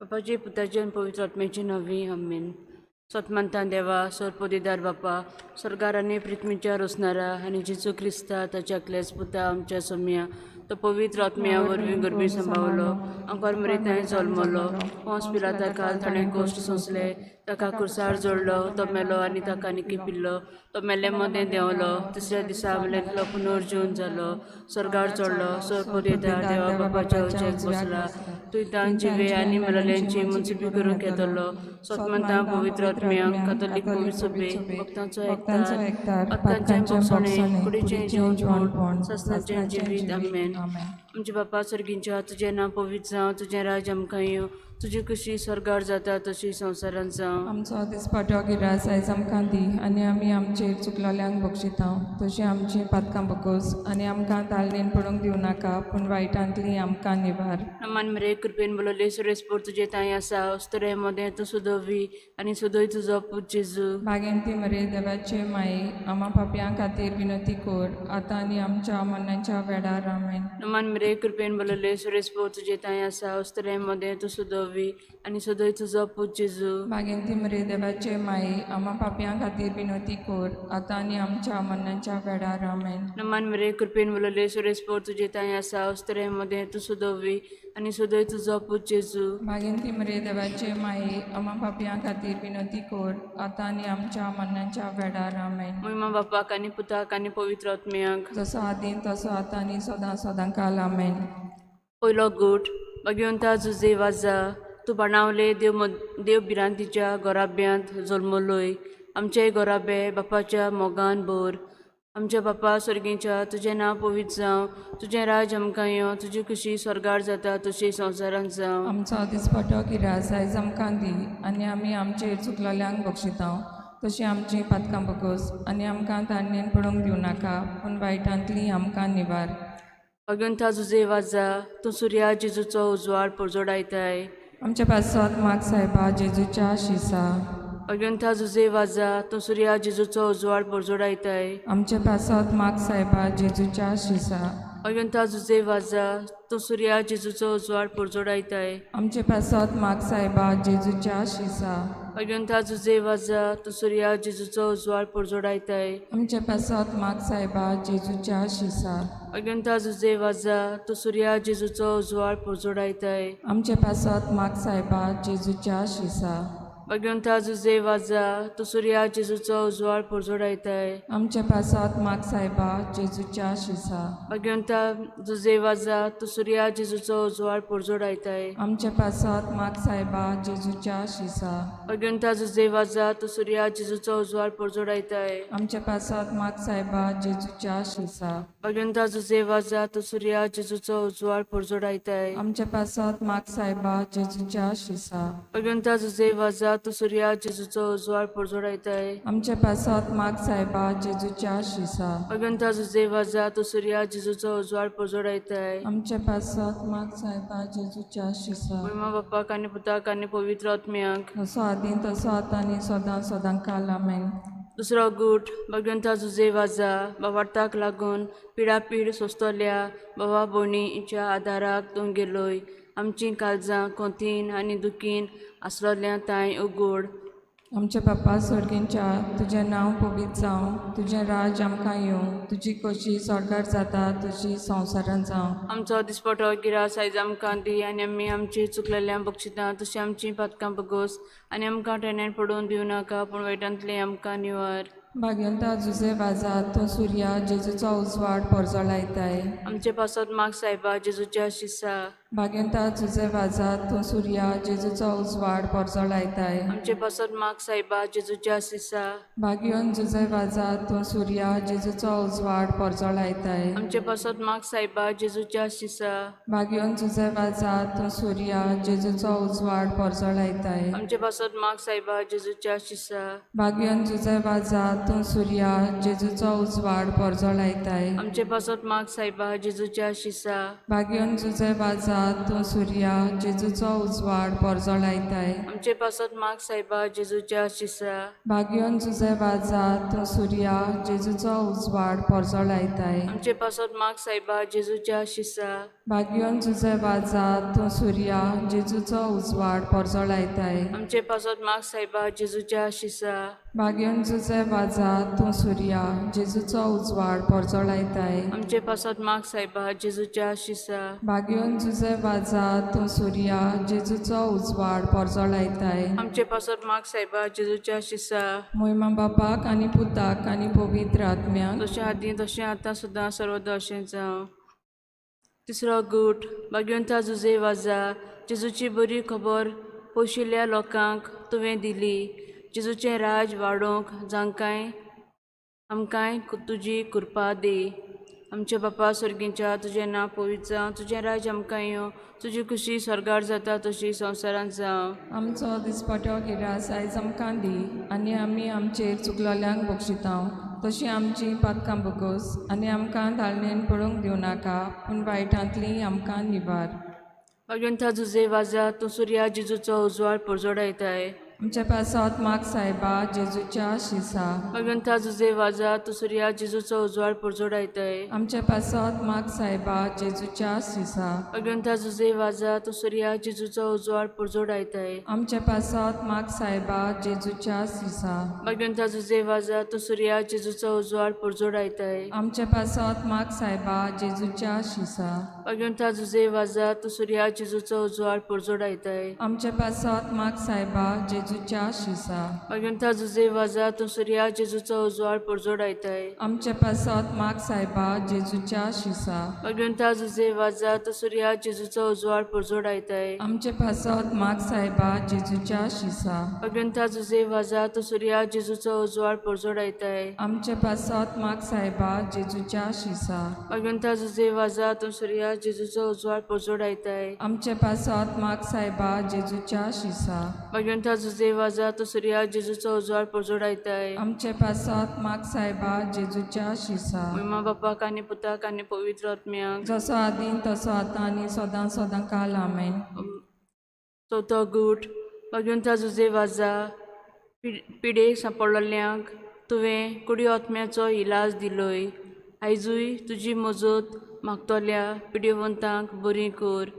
बापाचे पुताचे आणि पवित्र आत्म्याची नवी आमेन. स्वतमंता देवा सरपोदीदार बापा स्वर्गार आनी पृथ्वीच्या रोसणारा आणि जेजू क्रिस्ता ताच्या एकल्याच पुता आमच्या सोम्या तो पवित्र आत्म्या वरवीं गरबी सांबाळलो आमकां मरेताय जल्मलो पोंस पिलाता काल ताणें कोश्ट सोंसले ताका कुर्सार जोडलो तो मेलो आनी ताका निकी पिल्लो तो मेले मदें देंवलो तिसऱ्या दिसा मेलेंतलो पुनर्जीवन जालो स्वर्गार चडलो सरपोदीदार देवा बापाच्या उज्याक बसला तुयतां जिवे आनी मेलल्यांची मुन्सिपी करूंक येतलो स्वतमंता पवित्र आत्म्यांक कातोलीक पवित्र सभे भक्तांचो एकतार आत्म्यांचें बक्षणे कुडीचें जेवण सस्नाचें जिवीत आमेन. आमचे बापा सर्गींच्या तुजें नांव पवित्र जावं तुजें राज आमकां येवं तुजी कशी स्वर्गार जाता तशी संवसारांत जावं. आमचो दिसपाट्यो गिरास आयज आमकां दी आनी आमी आमचेर चुकलोल्यांक बक्षिता तशी आमची पातकां बकोस आनी आमकां ताळणेन पडूंक दिवं नाका पूण वायटांतली आमकां निवार. नमान मरे कृपेन बोलले सुरेस्पोर तुजे ताई आसा अस्तरे मदें तूं सुदोवी आनी सुदोय तुजो पूत जेजू. मागीर ती मरे देवाचे माई आमा पापयां खातीर विनंती कोर आतां आनी आमच्या मरणाच्या वेळार आमेन. नमान मरे कृपेन बोलले सुरेस्पोर तुजे ताई आसा अस्तरे मदें तूं सुदोवी आनी सुदोय तुजो पूत जेजू. मागीर ती मरे देवाचे माई आमा पापयां खातीर विनंती कोर आतां आनी आमच्या मरणाच्या वेळार आमेन. नमान मरे कृपेन बोलले सुरेस्पोर तुजे ताई आसा अस्तरे मदें तूं सुदोवी आनी सुदोय तुजो पूत जेजू. मागीर ती मरे देवाचे माई आमा पापयां खातीर विनंती कोर आतां आनी आमच्या मरणाच्या वेळार आमेन. महिमा बापाक आनी पुताक आनी पवित्र आत्म्यांक जसो आदीन तसो आतां आनी सदां काल आमेन. पयलो गूट भगवंता जुजे वाजा तूं बाणावले देव बिरांतीच्या गोराब्यांत जल्मलोय आमचे गोराबे बापाच्या मोगान बोर. आमच्या बापा स्वर्गीच्या तुजें नांव पवित्र जावं तुजें राज आमकां येवं तुजी खुशी स्वर्गार जाता तशी संवसारांत जावं. आमचो दिसपटो गिरास आयज आमकां दी आनी आमी आमचेर चुकलोल्यांक बक्षिता तशी आमची पातकां बकोस आनी आमकां ताळणेन पडूंक दिवं नाका पूण वायटांतली आमकां निवार. भगवंता जुजे वाजा तूं सुर्या जेजूचो उजवाड परजोडायताय आमच्या पासत माग सायबा जेजूच्या शिसा. भगवंता जुजे वाजा तूं सुर्या जेजूचो उजवाड परजोडायताय आमच्या पासत माग सायबा जेजूच्या शिसा. भगवंता जुजे वाजा तूं सुर्या जेजूचो उजवाड परजोडायताय आमचे पासत माग सायबा जेजूच्या शिसा. भगवंता जुजे वाजा तूं सुर्या जेजूचो उजवाड परजोडायताय आमचे पासत माग सायबा जेजूच्या शिसा. भगवंता जुजे वाजा तूं सुर्या जेजूचो उजवाड परजोडायताय आमचे पासत माग सायबा जेजूच्या शिसा. भगवंता जुजे वाजा तूं सुर्या जेजूचो उजवाड परजोडायताय आमचे पासत माग सायबा जेजूच्या शिसा. भगवंता जुजे वाजा तूं सुर्या जेजूचो उजवाड परजोडायताय आमचे पासत माग सायबा जेजूच्या शिसा. भगवंता जुजे वाजा तूं सुर्या जेजूचो उजवाड परजोडायताय आमचे पासत माग सायबा जेजूच्या शिसा. भगवंता जुजे वाजा तूं सुर्या जेजूचो उजवाड परजोडायताय आमचे पासत माग सायबा जेजूच्या शिसा. भगवंता जुजे वाजा तूं सुर्या जेजूचो उजवाड परजोडायताय आमचे पासत माग सायबा जेजूच्या शिसा. भगवंता जुजे वाजा तूं सुर्या जेजूचो उजवाड परजोडायताय आमचे पासत माग सायबा जेजूच्या शिसा. महिमा बापाक आनी पुताक आनी पवित्र आत्म्यांक जसो आदीन तसो आतां आनी सदां काल आमेन. दुसरो गूट भगवंता जुजे वाजा बावार्थाक लागून पिडापीड सोंसतल्या भावा भयणीच्या आदाराक तूं गेलोय आमचीं काळजां कोंतीन आनी दुखीन आसलोल्या तांय उगोड. आमचे बापा स्वर्गींच्या तुजें नांव पवित्र जावं तुजें राज आमकां येवं तुजी कशी स्वर्गार जाता तशी संवसारांत जावं. आमचो दिसपटो गिरास आयज आमकां दी आनी आमी आमची चुकलेल्यांक बक्षिता तशी आमची पातकां बगोस आनी आमकां ट्रेनेन पडोवन दिवं नाका पूण वायटांतली आमकां निवार. भाग्यवंता जुजे वाजा तो सुर्या जेजूचो उजवाड परजोडायताय. आमचे पासत माग सायबा जेजूच्या शिसा. भाग्यवंता जुजे वाजा तो सुर्या जेजूचो उजवाड परजोडायताय. आमचे पासत माग सायबा जेजूच्या शिसा. भाग्यवन जुजे वाजा तो सुर्या जेजूचो उजवाड परजोडायताय. आमचे पासत माग सायबा जेजूच्या शिसा. भाग्यवन जुजे वाजा तो सुर्या जेजूचो उजवाड परजोडायताय. आमचे पासत माग सायबा जेजूच्या शिसा. भाग्यवन जुजे वाजा तो सुर्या जेजूचो उजवाड परजोडायताय. आमचे पासत माग सायबा जेजूच्या शिसा. भाग्यवन जुजे वाजा वाजा तूं सुर्या जेजूचो उजवाड पोरजो लायताय आमचे पासत माग सायबा जेजूच्या शिसा भाग्योन तुझे वाजा तूं सुर्या जेजूचो उजवाड पोरजो लायताय आमचे पासत माग सायबा जेजूच्या शिसा भाग्योन तुझे वाजा तूं सुर्या जेजूचो उजवाड पोरजो लायताय आमचे पासत माग सायबा जेजूच्या शिसा भाग्योन तुझे वाजा तूं सुर्या जेजूचो उजवाड पोरजो लायताय आमचे पासत माग सायबा जेजूच्या शिसा भाग्योन तुझे वाजा तूं सुर्या जेजूचो उजवाड पोरजो लायताय आमचे पासत माग सायबा जेजूच्या शिसा मोहिमा बापाक आनी पुताक आनी पवित्र आत्म्याक जशें आदीं तशें आतां सुद्दां सर्वदा अशें जावं तिसरो गूट भाग्यवंता जुजे वाजा जेजूची बरी खबर पोशिल्ल्या लोकांक तुवें दिली जेजूचें राज वाडोवंक जांकांय आमकांय तुजी कृपा दी आमच्या बापा सर्गींच्या तुजें नांव पवित्र जावं तुजें राज आमकां येवं तुजी खुशी स्वर्गार जाता तशी संवसारांत जावं आमचो दिसपटो गिरास आयज आमकां दी आनी आमी आमचेर चुकलोल्यांक बक्षितांव तशी आमची पातकां बगोस आनी आमकां धालणेन पडूंक दिवं नाका पूण वायटांतली आमकां निबार भाग्यवंता जुजे वाजा तूं सुर्या जेजूचो उजवाड परजोडायताय आमच्या पासत माग सायबा जेजूच्या शिसा भाग्यवंता जुजे वाजा तूं सुर्या जेजूचो उजवाड परजोडायताय आमच्या पासत माग सायबा जेजूच्या शिसा भाग्यवंता जुजे वाजा तूं सुर्या जेजूचो उजवाड परजोडायताय आमच्या पासत माग सायबा जेजूच्या शिसा भाग्यवंता जुजे वाजा तूं सुर्या जेजूचो उजवाड परजोडायताय आमच्या पासत माग सायबा जेजूच्या शिसा भाग्यवंता जुजे वाजा तूं सुर्या जेजूचो उजवाड परजोडायताय आमच्या पासत माग सायबा जेजूच्या शिसा भाग्यवंता जुजे वाजा तूं सुर्या जेजूचो उजवाड परजोडायताय आमच्या पासत माग सायबा जेजूच्या शिसा भाग्यवंता जुजे वाजा तूं सुर्या जेजूचो उजवाड परजोडायताय आमच्या पासत माग सायबा जेजूच्या शिसा भाग्यवंता जुजे वाजा तूं सुर्या जेजूचो उजवाड परजोडायताय आमच्या पासत माग सायबा जेजूच्या शिसा भाग्यवंता जुजे वाजा तूं सुर्या जेजूचो उजवाड परजोडायताय आमच्या पासत माग सायबा जेजूच्या शिसा भाग्यवंता जुजे वाजा तूं सुर्या जेजूचो उजवाड परजोडायताय आमच्या पासत माग सायबा जेजूच्या शिसा महिमा बापाक आनी पुताक आनी पवित्र आत्म्याक जसो आदीं तसो आतां आनी सदां सदां काल आमेन चवथो गूट भाग्यवंता जुजे वाजा पिडेक सांपडलेल्यांक तुवें कुडी आत्म्याचो इलाज दिलोय आयजूय तुजी मजत मागतोल्या पिडेवंतांक बरी कर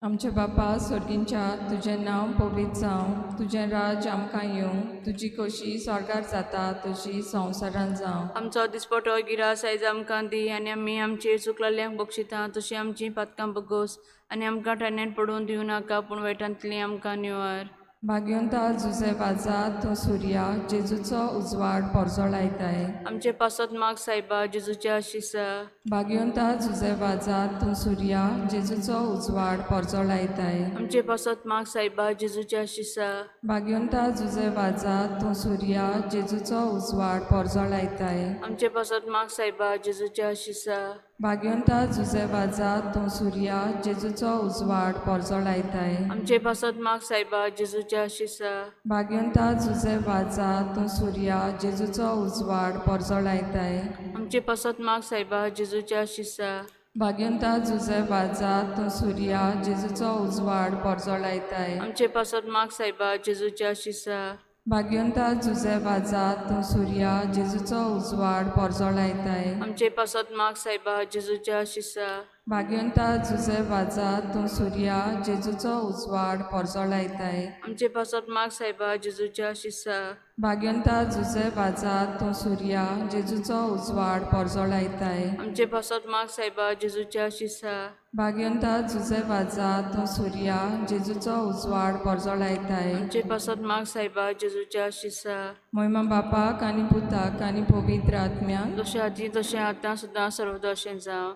आमचे बापा सर्गींच्या तुजें नांव पवित्र जावं तुजें राज आमकां येवं तुजी कशी स्वर्गार जाता तशी संवसारांत जावं आमचो दिसपटो गिरास आयज आमकां दी आनी आमी आमचेर चुकलेल्यांक बक्षितां तशी आमची पातकां बगोस आनी आमकां टाण्यान पडून दिवं नाका पूण वायटांतली आमकां निवार भाग्यवंता जुजे वाजा तूं सुर्या जेजूचो उजवाड पोरजो लायताय आमचे पासत माग सायबा जेजूच्या शिसा भाग्यवंता जुजे वाजा तूं सुर्या जेजूचो उजवाड पोरजो लायताय आमचे पासत माग सायबा जेजूच्या शिसा भाग्यवंता जुजे वाजा तूं सुर्या जेजूचो उजवाड पोरजो लायताय आमचे पासत माग सायबा जेजूच्या शिसा भाग्यवंता जुजे वाजा तूं सुर्या जेजूचो उजवाड पोरजो लायताय आमचे पासत माग सायबा जेजूच्या शिसा भाग्यवंता जुजे वाजा तूं सुर्या जेजूचो उजवाड पोरजो लायताय आमचे पासत माग सायबा जेजूच्या शिसा भाग्यवंता जुजे वाजा तूं सुर्या जेजूचो उजवाड पोरजो लायताय आमचे पासत माग सायबा जेजूच्या शिसा भाग्यवंता जुजे वाजा तूं सुर्या जेजूचो उजवाड पोरजो लायताय आमचे पासत माग सायबा जेजूच्या शिसा भाग्यवंता जुजे वाजा तूं सुर्या जेजूचो उजवाड पोरजो लायताय आमचे पासत माग सायबा जेजूच्या शिसा भाग्यवंता जुजे वाजा तूं सुर्या जेजूचो उजवाड पोरजो लायताय आमचे पासत माग सायबा जेजूच्या शिसा भाग्यवंता जुजे वाजा तूं सुर्या जेजूचो उजवाड पोरजो लायताय आमचे पासत माग सायबा जेजूच्या शिसा मोहिमा बापाक आनी पुताक आनी पवित्र आत्म्याक जशें आदीं तशें आतां सुद्दां सर्वदा अशें जावं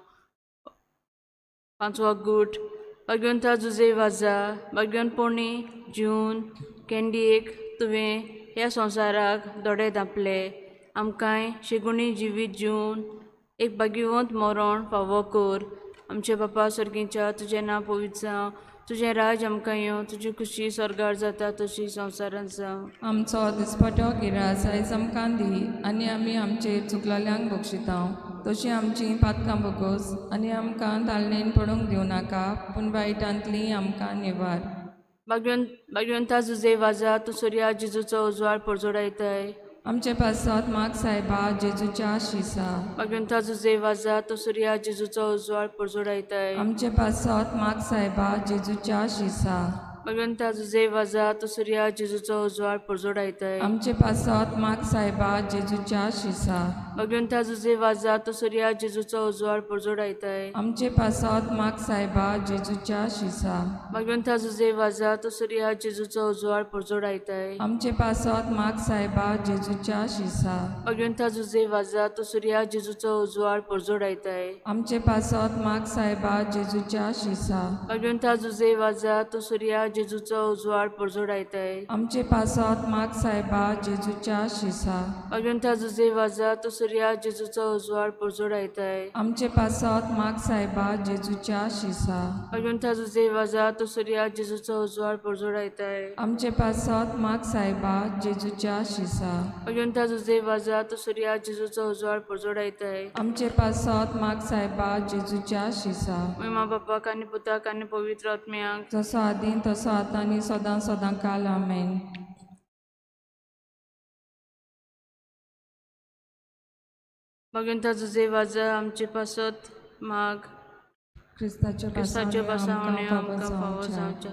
पांचवो गूट भाग्यवंता जुजे वाजा भाग्यवंतपणी जिवन कॅन्डीक तुवें ह्या संवसाराक दोडे धांपले आमकांय शेगुणी जिवीत जिवन एक भाग्यवंत मरण फावो कर आमचे बापा सर्गींच्या तुजें नांव पवित्र जावं तुझें राज आमकां येवं, तुजी खुशी स्वर्गार जाता तशी संवसारांत जावं. आमचो दिसपटो गिरास आयज आमकां दी, आनी आमी आमचेर चुकलोल्यांक बक्षितांव. तशीं आमचीं पातकां बोगोस, आनी आमकां ताळणेन पडूंक दिवं नाका, पूण वायटांतलीं आमकां निवार. भाग्यवंता जुजे वाजा, तूं सूर्या जेजूचो उजवाड परजोडायताय. आमचे पासत माग सायबा जेजूच्या शिसा. भाग्यवंता जुजे वाजा, तूं सूर्या जेजूचो उजवाड परजोडायताय. आमचे पासत माग सायबा जेजूच्या शिसा. भाग्यवंता जुजे वाजा, तूं सूर्या जेजूचो उजवाड परजोडायताय. आमचे पासत माग सायबा जेजूच्या शिसा. भाग्यवंता जुजे वाजा, तूं सूर्या जेजूचो उजवाड परजोडायताय. आमचे पासत माग सायबा जेजूच्या शिसा. भाग्यवंता जुजे वाजा, तूं सूर्या जेजूचो उजवाड परजोडायताय. आमचे पासत माग सायबा जेजूच्या शिसा. भाग्यवंता जुजे वाजा, तूं सूर्या जेजूचो उजवाड परजोडायताय. आमचे पासत माग सायबा जेजूच्या शिसा. भाग्यवंता जुजे वाजा, तूं सूर्या जेजूचो उजवाड परजोडायताय. आमचे पासत माग सायबा जेजूच्या शिसा. भाग्यवंता जुजे वाजा, तूं सूर्या जेजूचो उजवाड परजोडायताय. आमचे पासत माग सायबा जेजूच्या शिसा. भाग्यवंता जुजे वाजा, तूं सूर्या जेजूचो उजवाड परजोडायताय. आमचे पासत माग सायबा जेजूच्या शिसा. भाग्यवंता जुजे वाजा, तूं सूर्या जेजूचो उजवाड परजोडायताय. आमचे पासत माग सायबा जेजूच्या शिसा. महिमा बापाक आनी पुताक आनी पवित्र आत्म्याक, जसो आदीं तसो आतां आनी सदां सदां काल आमेन. भाग्यवंता जुजे वाजा, आमचे पासत माग क्रिस्ताच्या क्रिस्ताच्यो पासावण्यो पासावण्यो आमकां फावो जावच्या.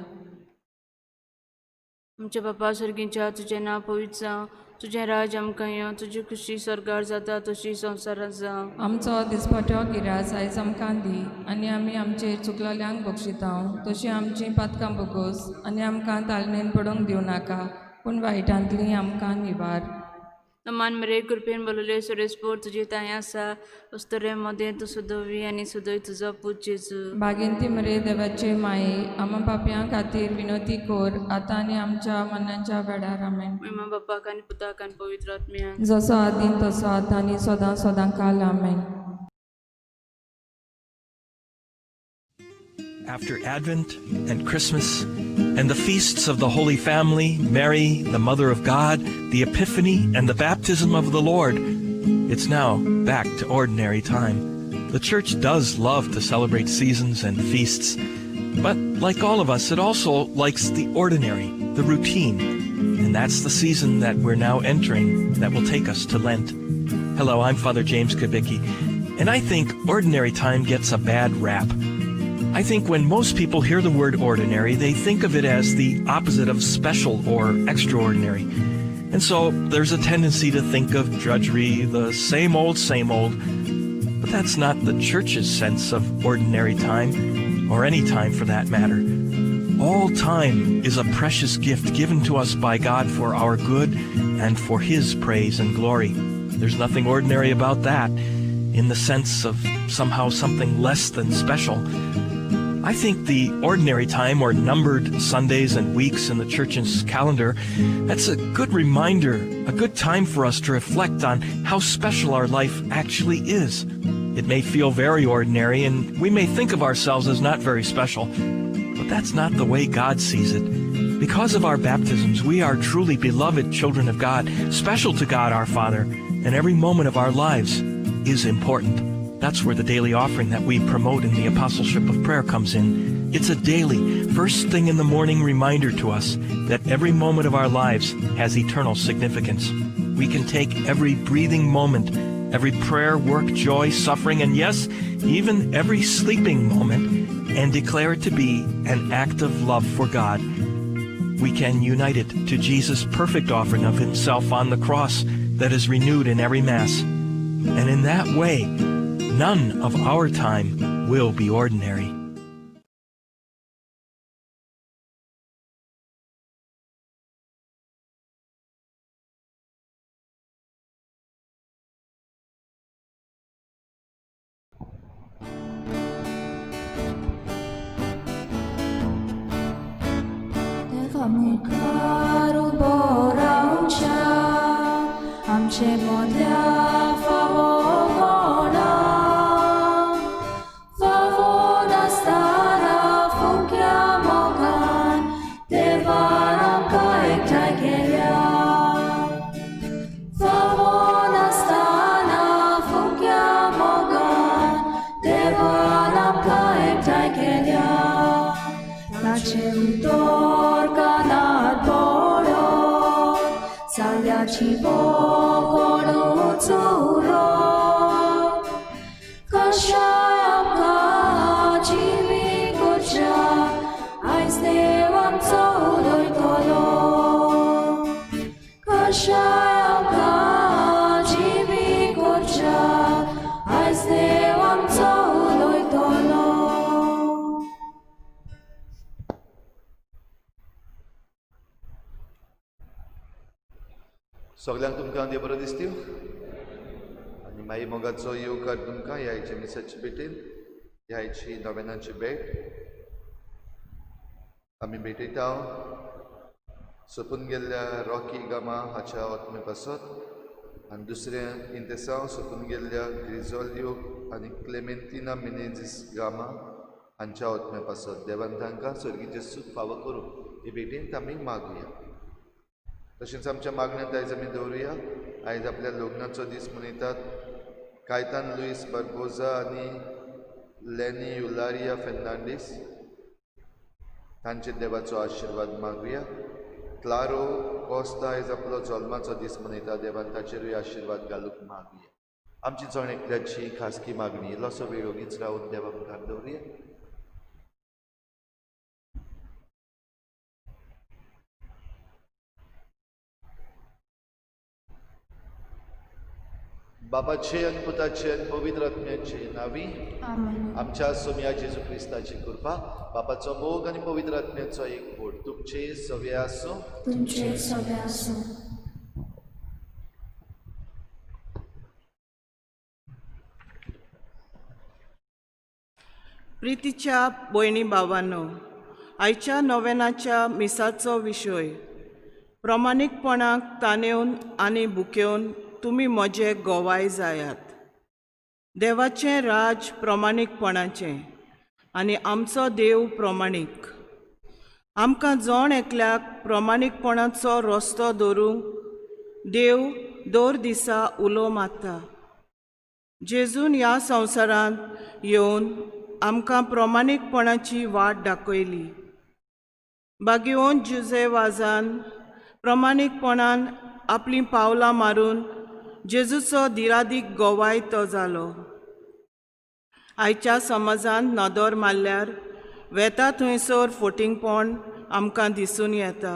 आमचे बापा सर्गीच्या, तुजें नांव पवित्र जावं, तुजें राज आमकां येवं, तुजी खुशी स्वर्गार जाता तशी संवसारांत जावं. आमचो दिसपटो गिरास आयज आमकां दी, आनी आमी आमचेर चुकलोल्यांक बक्षितांव. तशीं आमचीं पातकां बोगोस, आनी आमकां ताळणेन पडूंक दिवं नाका, पूण वायटांतलीं आमकां निवार. नमान मरे कृपेन बोलले सुरेशपूर तुजी ताय आसा, उस्तरे मदें तूं सुदोवी आनी सुदोय तुजो पूत जेजू. बागेंती मरे देवाचे माये, आमी पापयां खातीर विनोती कोर, आतां आनी आमच्या मरणाच्या वेळार आमेन. महिमा बापाक आनी पुताक आनी पवित्र आत्म्याक, जसो आदीं तसो आतां आनी सदां सदां काल आमेन. After Advent and Christmas and the feasts of the Holy Family, Mary, the Mother of God, the Epiphany, and the baptism of the Lord, it's now back to ordinary time. The Church does love to celebrate seasons and feasts, but like all of us, it also likes the ordinary, the routine, and that's the season that we're now entering that will take us to Lent. Hello, I'm Father James Kubicki, and I think ordinary time gets a bad rap. I think when most people hear the word ordinary, they think of it as the opposite of special or extraordinary. And so there's a tendency to think of drudgery, the same old, but that's not the Church's sense of ordinary time, or any time for that matter. All time is a precious gift given to us by God for our good and for His praise and glory. There's nothing ordinary about that, in the sense of somehow something less than special. I think the ordinary time, or numbered Sundays and weeks in the Church's calendar, that's a good reminder, a good time for us to reflect on how special our life actually is. It may feel very ordinary, and we may think of ourselves as not very special, but that's not the way God sees it. Because of our baptisms, we are truly beloved children of God, special to God our Father, and every moment of our lives is important. That's where the daily offering that we promote in the Apostleship of Prayer comes in. It's a daily, first thing in the morning reminder to us that every moment of our lives has eternal significance. We can take every breathing moment, every prayer, work, joy, suffering, and yes, even every sleeping moment, and declare it to be an act of love for God. We can unite it to Jesus' perfect offering of Himself on the cross that is renewed in every Mass. And in that way, none of our time will be ordinary. मुखार उबो रावच्या आमचे मोदल्या फावो गोडा फावो नासतना फुक्या स्वर्गानात पडत साल्याची बोकोण चोरो कशाय आमकां जिवीक उर्जा आयज देव आमचो उलयतलो कशाय आमकां जिवीक उर्जा आयज देव आमचो उलयतलो. सगळ्यांक तुमकां देव बरो दिसतील आनी मागीर मोगाचो येवकार तुमकां ह्या आयचे मिसाचे भेटेन ह्या आयची नव्यानाची भेट आमी भेटयता सोंपून गेल्ल्या रॉकी गामा हाच्या ओतमे पासत आनी दुसरें इंतेसांव सोंपून गेल्ल्या ग्रिझोलियो आनी क्लेमेंटिना मिनेझीस गामा हांच्या ओतमे पासत देवान तांकां सर्गीचें सूख फावो करूं हे भेटेंत आमी मागुया. तशेंच आमच्या मागण्यांत आयज आमी दवरुया. आयज आपल्या लग्नाचो दीस मनयतात कायतान लुईस बार्बोजा आनी लेनी युलारिया फेर्नांडीस तांचे देवाचो आशिर्वाद मागुया. क्लारो कोस्ता आयज आपलो जल्माचो दीस मनयता देवान ताचेरूय आशिर्वाद घालूंक मागुया. आमची जण एकल्याची खासगी मागणी इल्लोसो वेळ ओगीच रावन देवा मुखार दवरुया. बापाचे आनी पुताचे आनी पवित्र आत्म्याचे नावी आमच्या सोम्या जेजू क्रिस्ताची कृपा बापाचो मोग आनी पवित्र आत्म्याचो एक बोट तुमचे सगळे आसूं तुमचे सगळे आसूं. प्रितीच्या भयणी भावांनो, आयच्या नोवेनाच्या मिसाचो विशय प्रमाणीकपणाक ताणेवन आनी भुकेवन तुमी म्हजे गोवाय जायात. देवाचें राज प्रमाणीकपणाचें आनी आमचो देव प्रमाणीक. आमकां जण एकल्याक प्रमाणीकपणाचो रस्तो दवरूंक देव दर दिसा उलो मारता. जेजून ह्या संवसारांत येवन आमकां प्रमाणीकपणाची वाट दाखयली. बागेवन जुजे वाजान प्रमाणीकपणान आपलीं पावलां मारून जेजूचो दिरादीक गोवाय तो जालो. आयच्या समाजान नदर मारल्यार वेता थंयसर फटिंगपण आमकां दिसून येता.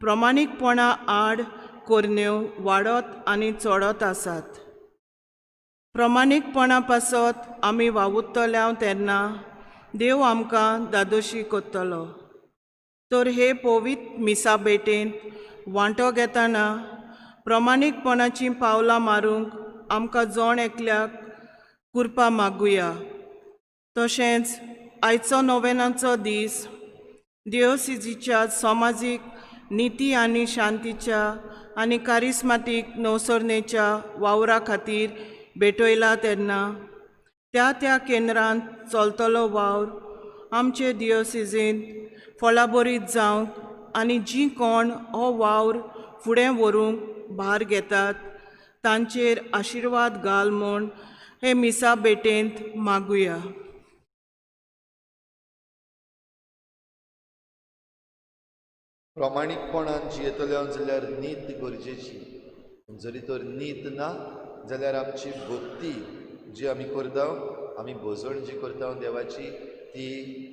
प्रमाणीकपणा आड कोरण्यो वाडत आनी चडत आसात. प्रमाणीकपणा पासत आमी वावुरतल्या तेन्ना देव आमकां दादोशी कोत्तलो. तर हे पवित्र मिसा भेटेंत वांटो घेतना प्रमाणीकपणाचीं पावलां मारूंक आमकां जण एकल्याक कृपा मागुया. तशेंच आयचो नोवेनाचो दीस दियोसिजीच्या समाजीक निती आनी शांतीच्या आनी कारिस्माटीक नवसरणेच्या वावरा खातीर भेटयला तेन्ना त्या केंद्रांत चलतलो वावर आमचे दियोसिजींत फळाबरीत जावंक आनी जीं कोण हो वावर फुडें व्हरूंक भार घेतात तांचेर आशिर्वाद घाल म्हूण हे मिसा भेटेंत मागुया. प्रमाणीकपणान जियेतल्यो जाल्यार नीत गरजेची. जरी तर नीत ना जाल्यार आमची भक्ती जी आमी करता आमी भजण जी करता देवाची ती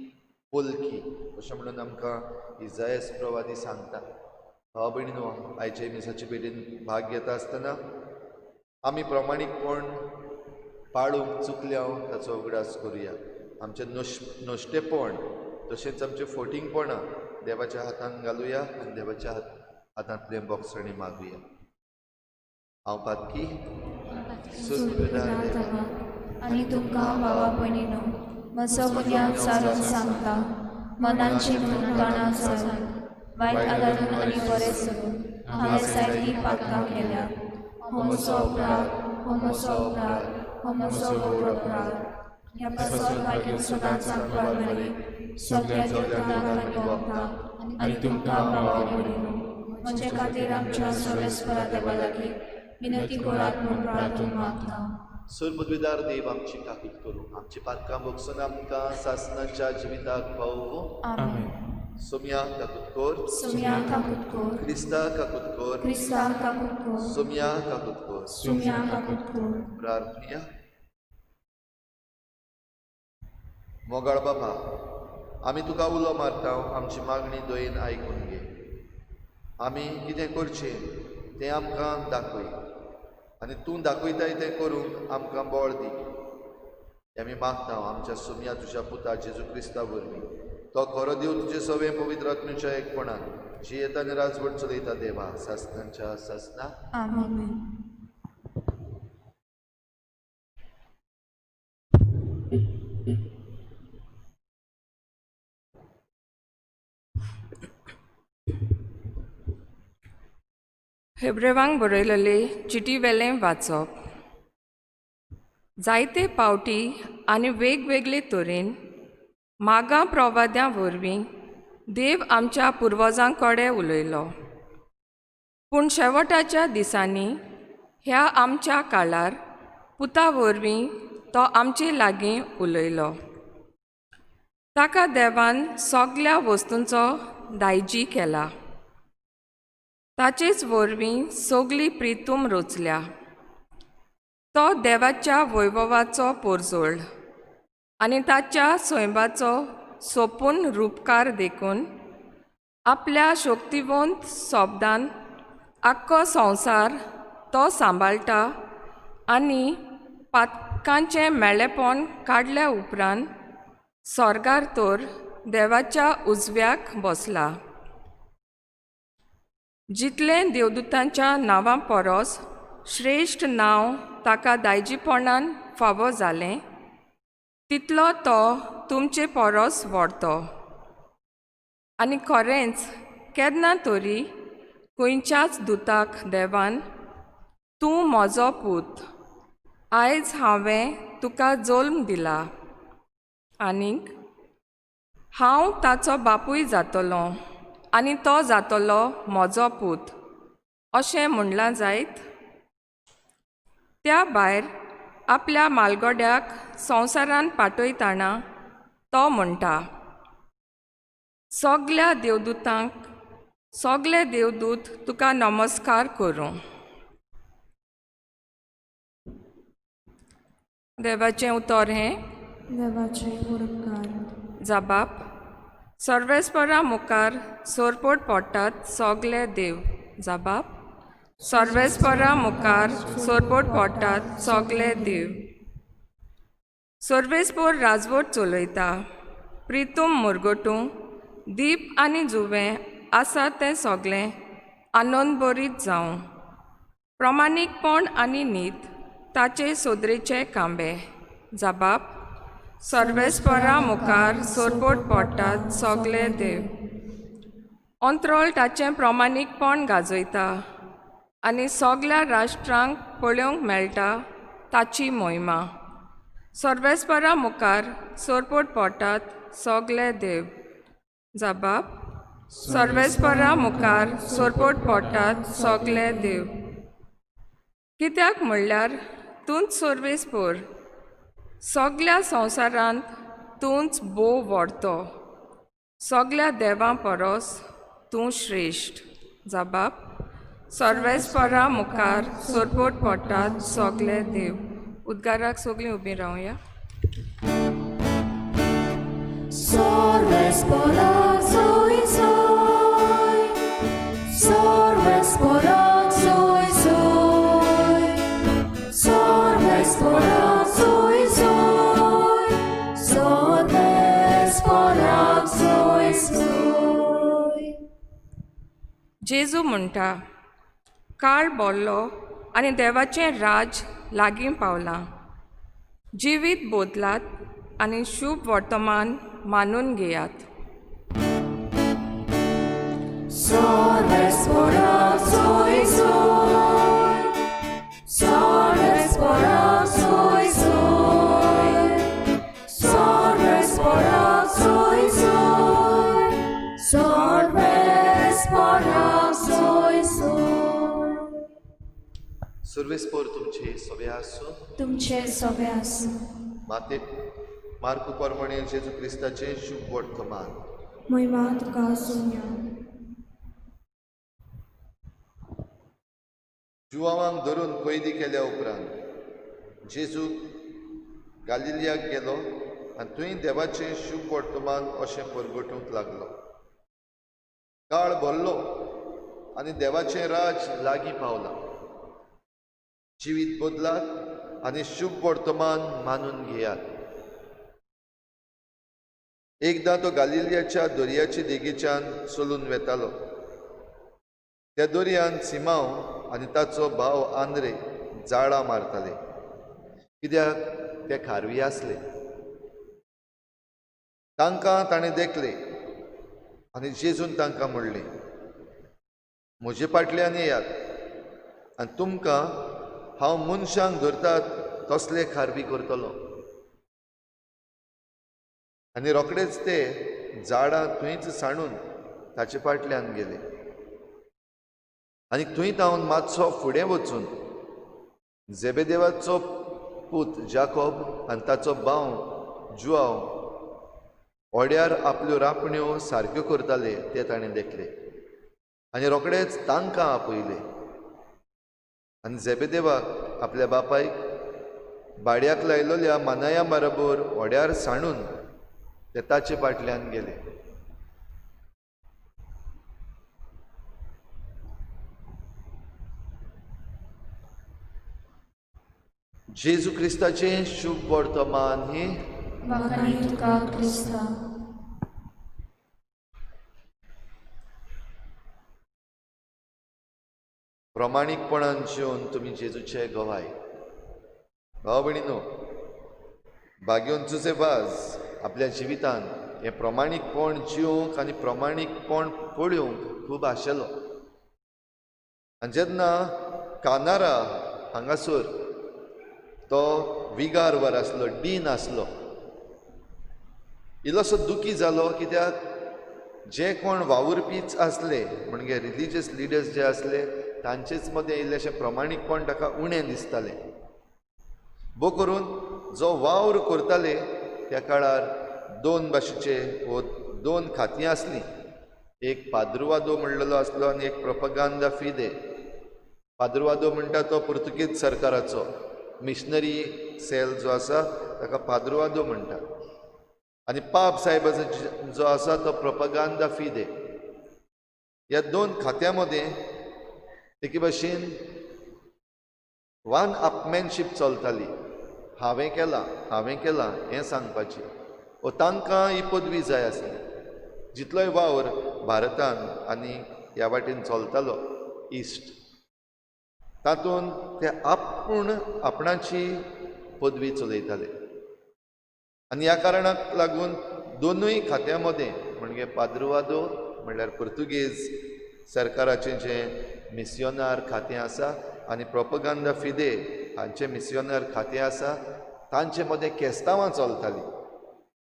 पोलकी अशें म्हणून आमकां इजायास प्रवादी सांगता. भाव भयणीनो, आयचे मिसाचे भेटेन भाग घेता आसतना आमी प्रमाणीकपण पाळूंक चुकल्या ताचो उगडास करुया. आमचें नश्टेपण तशेंच आमचें फटिंगपणां देवाच्या हातांत घालुया आनी देवाच्या हातांतले बोगसणी मागुया. हांव पातकी आनी तुमकां भावा भयणीनो म्हजो बुन्याद सारून सांगता. मनांची मुखाणां जावन वायट आदारून आनी बरें सरून हांवें सायडीक पातकां केल्या. हो म्हजो अपराध, हो म्हजो अपराध, हो म्हजो व्हड अपराध. ह्या पासत वायट सदांच सांगपाक मेळ्ळी सगळ्या जगाक आनी भोगतां आनी तुमकां भावा भयणीनो म्हजे खातीर आमच्या सर्वेस्परा देवा लागीं विनंती करात म्हूण प्रार्थना मागता. सर पदवीदार देव आमची काकूट करूं आमची पातकां भोगसून आमकां सासणाच्या जिविताक पावो आमेन. सोम्या काकूट कोर सुम्या काकूट कोर. क्रिस्ता काकूट कोर क्रिस्ता काकूट कोर. सोम्या काकूट कोर सुम्या काकूट कोर. प्रार्थना मोगाळ बाबा आमी तुका उलो मारता आमची मागणी दोयेन आयकून घे आमी कितें करचें तें आमकां दाखय आनी तूं दाखयताय तें करूंक आमकां बळ दी आमी मागता आमच्या सोम्या तुज्या पुता जेजू क्रिस्ता वरवीं तो खरो देव तुजे सवे पवित्र आत्म्याच्या एकपणान जी येता आनी राजवट चलयता देवा सासणांच्या सासना आमेन. हेब्रेवांक बरयलेले चिटी वेलें वाचप. जायते पावटी आनी वेगवेगळे तरेन मागां प्रवाद्यां वरवीं देव आमच्या पुर्वजां कडेन उलयलो. पूण शेवटाच्या दिसांनी ह्या आमच्या काळार पुता वरवीं तो आमचे लागीं उलयलो. ताका देवान सगळ्या वस्तूंचो दायजी केला. ताचेच वरवीं सगळी प्रितूम रचल्या. तो देवाच्या वैभवाचो पोरजोळ आनी ताच्या स्वयंबाचो सोपून रूपकार देखून आपल्या शक्तिवंत शब्दान आख्खो संवसार तो सांबाळटा आनी पातकांचें मेळेपण काडल्या उपरांत स्वर्गार तर देवाच्या उजव्याक बसला. जितलें देवदूतांच्या नांवां परस श्रेश्ठ नांव ताका दायजीपणान फावो जालें तितलो तो तुमचे परस व्हडतो. आनी खरेंच केन्ना तरी खंयच्याच दुताक देवान तूं म्हजो पूत आयज हांवें तुका जल्म दिला आनीक हांव ताचो बापूय जातलों आनी तो जातलो म्हजो पूत अशें म्हणलां जायत. त्या भायर आपल्या मालगोड्याक संवसारान पाटयतना तो म्हणटा सगल्या देवदूतांक सगळे देवदूत तुका नमस्कार करूं. देवाचें उतर हें देवाचे उपकार. जबाब सर्वेस्परा मुखार सोरपोट पडटात सगळे देव. जबाब सर्वेस्परा मुखार सोरपोट पडटात सगळे देव. सर्वेस्पोर राजवट चलयता. प्रितूम मुरगोटू दीप आनी जुवें आसा तें सगळें आनंदभरीत जावं. प्रमाणीकपण आनी नीत ताचे सोदरेचे कांबे. जबाब सर्वेस्परा मुखार सोरपोट पडटात सगळे देव. अंत्रोळ ताचें प्रमाणीकपण गाजयता आनी सगळ्या राष्ट्रांक पळोवंक मेळटा ताची मोहिमा. सर्वेस्परा मुखार सोरपोट पडटात सगळे देव. जबाब सर्वेस्परा मुखार सोरपोट पडटात सगळे देव. कित्याक म्हणल्यार तूंच सर्वेस्पोर. सगळ्या संवसारांत तूंच बोव व्हडतो. सगळ्या देवां परस तूं श्रेश्ठ. जबाब सर्वेस्परा मुखार सोरपोट पडटात सगळे देव. उद्गाराक सगळीं उबीं रावया. Sorvespora soy soy, Sorvespora soy soy, Sorvespora soy soy, Sorvespora soy soy. जेजू म्हणटा काळ बोल्लो आनी देवाचें राज लागीं पावलां. जिवीत बोदलात आनी शुभ वर्तमान मानून घेयात. Sorvespora soy soy, Sorvespora soy soy, Sorvespora soy soy, Sorvespora soy soy. सर्वेस्पर तुमचे सवे आसूं तुमचे सवे आसूं माते मार्कू प्रमाणे जेजू क्रिस्ताचें शुभ वर्तमान महिमा तुका आसूं जुवांक धरून कैदी केल्या उपरांत जेजू गालिलियाक गेलो आनी थंय देवाचें शुभ वर्तमान अशें परगटूंक लागलो. काळ भरलो आनी देवाचें राज लागीं पावलां. जिवीत बदलात आनी शुभ वर्तमान मानून घेयात. एकदां तो गालिलियाच्या दर्याचे देगेच्यान चलून वेतालो. त्या दर्यान सिमांव आनी ताचो भाव आंद्रे जाळां मारताले कित्याक ते खारवी आसले. तांकां ताणें देखले आनी जेजून तांकां म्हणलें, म्हजे फाटल्यान येयात आनी तुमकां हांव मनशांक धरतात तसले खारवी करतलो. आनी रोखडेच ते झाडां थंयच सांडून ताचे फाटल्यान गेले. आनी थंय तावन मातसो फुडें वचून जेबेदेवाचो पूत जाकोब आनी ताचो भाव जुआव ओड्यार आपल्यो रापण्यो सारक्यो करताले ते ताणें देखले. आनी रोखडेच तांकां आपयले. आनी जेबेदेवाक आपल्या बापायक भाड्याक लायलोल्या मानाया बरोबर ओड्यार सांडून ते ताचे फाटल्यान गेले. जेजू क्रिस्ताचें शुभ वर्तमान ही वखाणी तुका क्रिस्ता. प्रमाणीकपणान जिवन तुमी जेजूचे गवाय. भाव भयणीनो, भाग्योन जुसेफास आपल्या जिवितान हें प्रमाणीकपण जिवंक आनी प्रमाणीकपण पळोवंक खूब आशेलो. आनी जेन्ना कानारा हांगासर तो विगार वर आसलो, डीन आसलो, इल्लोसो दुखी जालो कित्याक जे कोण वावुरपीच आसले म्हणजे रिलिजियस लिडर्स जे आसले तांचेच मदें इल्लेशें प्रमाणीकपण ताका उणें दिसतालें. बो करून जो वावर करताले त्या काळार दोन भाशेचे वो दोन खातीं आसलीं. एक पाद्रुवादो म्हणलेलो आसलो आनी एक प्रोपगांदा फिदे. पाद्रुवादो म्हणटा तो पुर्तुगेज सरकाराचो मिशनरी सेल जो आसा ताका पाद्रुवादो म्हणटा. आनी पाप साहेबाचो जो आसा तो प्रोपगांदा फिदे. ह्या दोन खात्यां मदें एके भाशेन वन अपमॅनशीप चलताली. हांवें केलां हें सांगपाची. वो तांकां ही पदवी जाय आसली. जितलोय वावर भारतान आनी ह्या वाटेन चलतालो इस्ट तातूंत ते आपणाची पदवी चलयताले. आनी ह्या कारणाक लागून दोनूय खात्यां मदें म्हणजे पाद्रुवादो म्हणल्यार पुर्तुगेज सरकाराचें जें मिसियोनार खातें आसा आनी प्रोपगांदा फिदे हांचें मिसियोनार खातें आसा तांचे मदें केस्तांवां चलतालीं.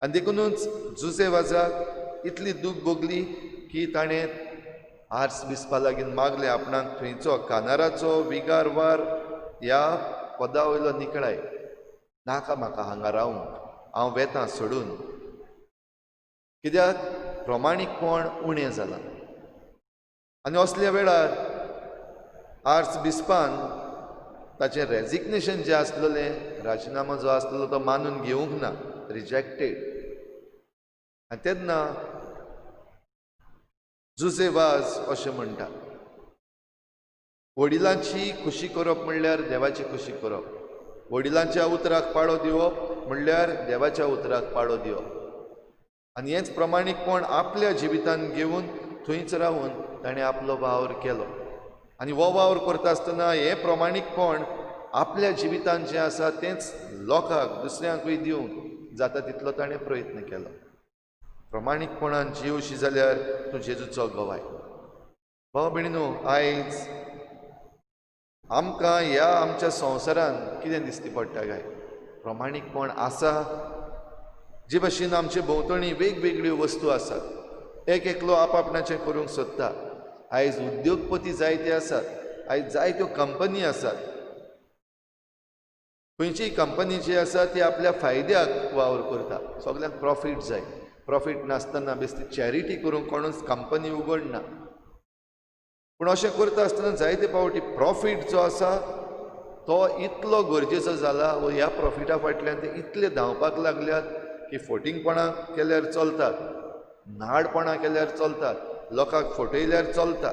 आनी देखूनच जुसेफासाक इतली दूख भोगली की ताणें आर्स बिस्पा लागीं मागलें आपणाक थंयचो कानाराचो विगार वार ह्या पदा वयलो निकळाय. नाका म्हाका हांगा रावंक, हांव वेतां सोडून. कित्याक प्रमाणीकपण उणें जालां. आनी असल्या वेळार आर्स बिस्पान ताचें रेजिग्नेशन जें आसलेलें, राजिनामो जो आसलेलो तो मानून घेवंक ना, रिजेक्टेड. आनी तेन्ना जुसेफास अशें म्हणटा, वडिलांची खुशी करप म्हणल्यार देवाची खुशी करप. वडिलांच्या उतराक पाळो दिवप म्हणल्यार देवाच्या उतराक पाळो दिवप. आनी हेंच प्रमाणीकपण आपल्या जिवितान घेवन थंयच रावन ताणें आपलो वावर केलो. आनी हो वावर करता आसतना हें प्रमाणीकपण आपल्या जिवितान जें आसा तेंच लोकांक दुसऱ्यांकूय दिवंक जाता तितलो ताणें प्रयत्न केलो. प्रमाणीकपणान जिवशी जाल्यार तूं जेजूचो गवाय. भाव भयणीनो, आयज आमकां ह्या आमच्या संवसारान कितें दिसती पडटा काय? प्रमाणीकपण आसा. जे भाशेन आमचे भोंवतणी वेगवेगळ्यो वस्तू आसात. एक एकलो आपआपणाचें करूंक सोदता. आयज उद्योगपती जायते आसात, आयज जायत्यो कंपनी आसात. खंयचीय कंपनी जी आसा ती आपल्या फायद्याक वावर करता, सगल्यांक प्रॉफीट जाय. प्रॉफीट नासतना बेश्टी चॅरिटी करूंक कोणूच कंपनी उगडना. पूण अशें करता आसतना जायते पावटी प्रॉफीट जो आसा तो इतलो गरजेचो जाला व ह्या प्रॉफिटा फाटल्यान ते इतले धांवपाक लागल्यात की फोटिंगपणां केल्यार चलतात, नाडपणां केल्यार चलतात, लोकांक फटयल्यार चलता.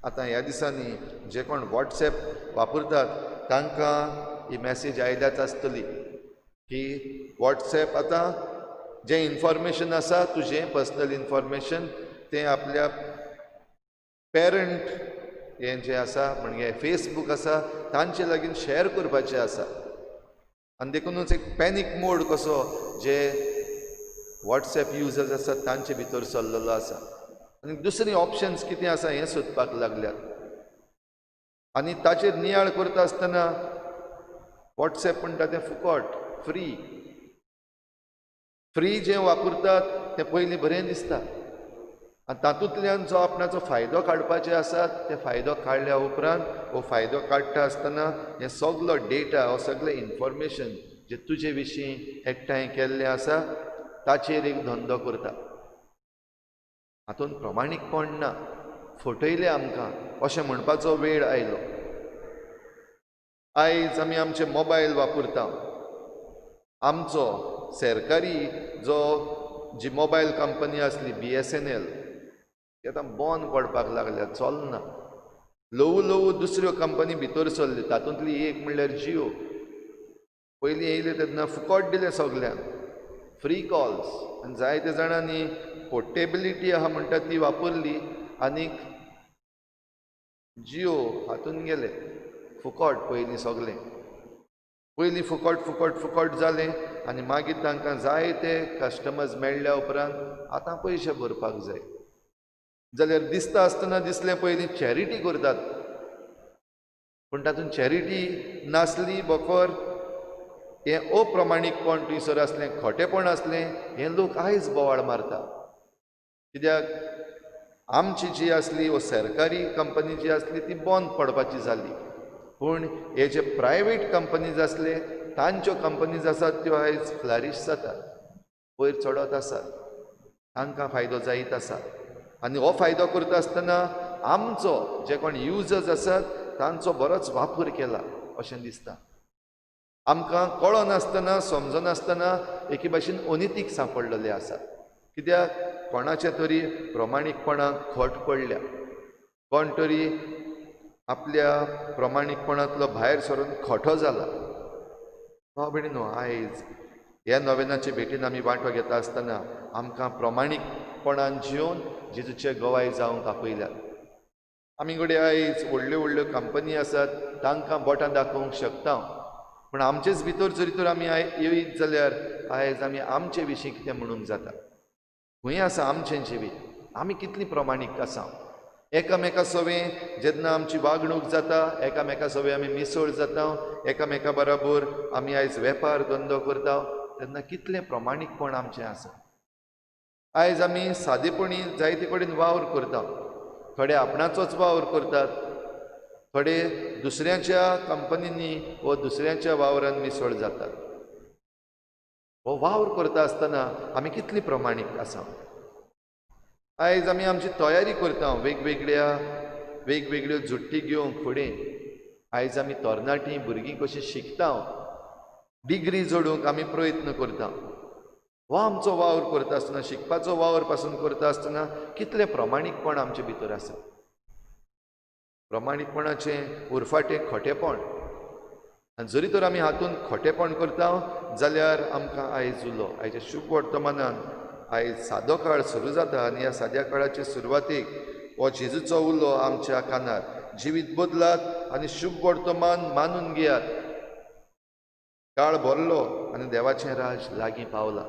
आतां ह्या दिसांनी जे कोण वॉट्सॅप वापरतात तांकां ही मॅसेज आयल्याच आसतली की वॉट्सॅप आतां जें इन्फॉर्मेशन आसा तुजें पर्सनल इन्फॉर्मेशन तें आपल्या पेरंट हें जें आसा म्हणजे फेसबूक आसा तांचे लागीं शेअर करपाचें आसा. आनी देखूनच एक पॅनीक मोड कसो जे वॉट्सॅप युजर्स आसात तांचे भितर चल्लेलो आसा. आनी दुसरी ऑप्शन्स कितें आसा हें सोदपाक लागल्यात. आनी ताचेर नियाळ करता आसतना वॉट्सॅप म्हणटा तें फुकट, फ्री जें वापरतात तें पयलीं बरें दिसता. आनी तातूंतल्यान जो आपणाचो फायदो काडपाचे आसात ते फायदो काडल्या उपरांत हो फायदो काडटा आसतना हें सगलो डेटा हो सगळें इन्फॉर्मेशन जे तुजे विशीं एकठांय केल्लें आसा ताचेर एक धंदो करता. हातूंत प्रमाणीकपण ना, फटयले आमकां अशें म्हणपाचो वेळ आयलो. आयज आमी आमचे मोबायल वापरता. आमचो सरकारी जी मोबायल कंपनी आसली BSNL ती आतां बंद पडपाक लागल्या, चलना. ल्हवू दुसऱ्यो कंपनी भितर सरल्यो, तातूंतली एक म्हणल्यार जियो. पयलीं येयले तेन्ना फुकट दिले सगल्यांक, फ्री कॉल्स. आनी जायते जाणांनी पोर्टेबिलिटी आहा म्हणटा ती वापरली आनीक जियो हातून गेले फुकट. पयलीं सगलें पयलीं फुकट जालें आनी मागीर तांकां जायते कस्टमर्स मेळ्ळ्या उपरांत आतां पयशे भरपाक जाय. जाल्यार दिसता आसतना दिसलें पयलीं चॅरिटी करतात, पूण तातूंत चॅरिटी नासली बकोर. हें अप्रमाणीकपण थंयसर आसलें, खोटेपण आसलें, हें लोक आयज बोवाळ मारता. कित्याक आमची जी आसली वो सरकारी कंपनी जी आसली ती बंद पडपाची जाली. पूण हे जे प्रायवेट कंपनीज आसले तांच्यो कंपनीज आसात त्यो आयज फ्लरिश जातात, वयर चडत आसात, तांकां फायदो जायत आसा. आनी हो फायदो करता आसतना आमचो जे कोण युजर्स आसात तांचो बरोच वापर केला अशें दिसता. आमकां कळनासतना समजनासतना एके भाशेन अनितीक सांपडलेले आसात. कित्याक कोणाचे तरी प्रमाणीकपणाक खट पडल्या, कोण तरी आपल्या प्रमाणीकपणांतलो भायर सरून खोटो जाला. भाव भयणीनो, आयज ह्या नोवेनाचे भेटीन आमी वांटो घेता आसतना आमकां प्रमाणीकपणान जिवन जेजूचे गवाय जावंक आपयल्यात. आमी कडेन आयज व्हडल्यो कंपनी आसात तांकां बोटां दाखोवंक शकता, पूण आमचेच भितर जरी तर आमी येयत जाल्यार आयज आमी आमचे विशीं कितें म्हणूंक जाता. खंय आसा आमचें जिवीत, आमी कितलीं प्रमाणीक आसा. एकामेका सवें जेन्ना आमची वागणूक जाता, एकामेका सवें आमी मिसळ जाता, एकामेका बरोबर आमी आयज वेपार धंदो करता, तेन्ना कितलें प्रमाणीकपण आमचें आसा. आयज आमी सादेपणी जायते कडेन वावर करता. थोडे आपणाचोच वावर करतात, थोडे दुसऱ्याच्या कंपनींनी व दुसऱ्याच्या वावरान मिसळ जातात. हो वावर करता आसतना आमी कितलीं प्रमाणीक आसा. आयज आमी आमची तयारी करता वेगवेगळ्यो जुट्टी घेवंक फुडें. आयज आमी तरणाटीं भुरगीं कशीं शिकता, डिग्री जोडूंक आमी प्रयत्न करता. हो आमचो वावर करता आसतना, शिकपाचो वावर पासून करता आसतना कितलें प्रमाणीकपण आमचे भितर आसा. प्रमाणीकपणाचें उरफाटें खोटेपण. आनी जरी तर आमी हातूंत खोटेपण करता जाल्यार आमकां आयज उलो आयच्या शुभ वर्तमानान आयज सादो काळ सुरू जाता आनी ह्या साद्या काळाचे सुरवातेक हो जेजूचो उलो आमच्या कानार. जिवीत बदलात आनी शुभ वर्तमान मानून घेयात. काळ भरलो आनी देवाचें राज लागीं पावलां.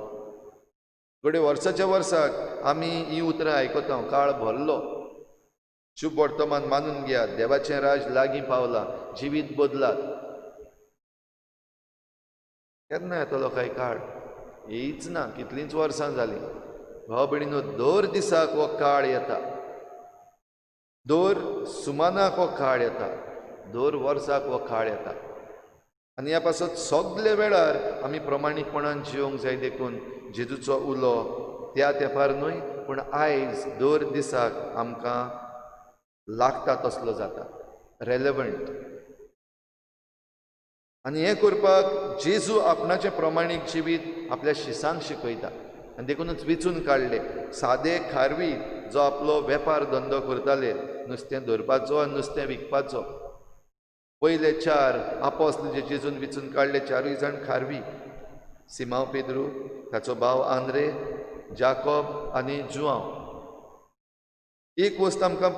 घडये वर्साच्या वर्साक आमी ही उतरां आयकता, काळ भरलो, शुभ वर्तमान मानून घेयात, देवाचें राज लागीं पावलां, जिवीत बदलात. केन्ना येतलो काय काळ? येयच ना, कितलींच वर्सां जालीं. भाव भयणीनो, दर दिसाक हो काळ येता, दर सुमानाक हो काळ येता, दर वर्साक हो काळ येता. आनी ह्या पासत सगळे वेळार आमी प्रमाणीकपणान जिवंक जाय देखून जेजूचो उलो त्या तेंपार न्हय पूण आयज दर दिसाक आमकां लागता तसलो जाता, रेलेवंट. आनी हें करपाक जेजू आपणाचें प्रमाणीक जिवीत आपल्या शिसांक शिकयता आनी देखूनच वेंचून काडले. सादे खारवी जो आपलो वेपार धंदो करताले, नुस्तें धरपाचो आनी नुस्तें विकपाचो, पयले 4 आपोस्तल जे जेजून वेंचून काडले 4 जाण खारवी, सिमांव पेद्रू, ताचो भाव आंद्रे, जाकोब आनी जुआंव. एक वस्त आमकां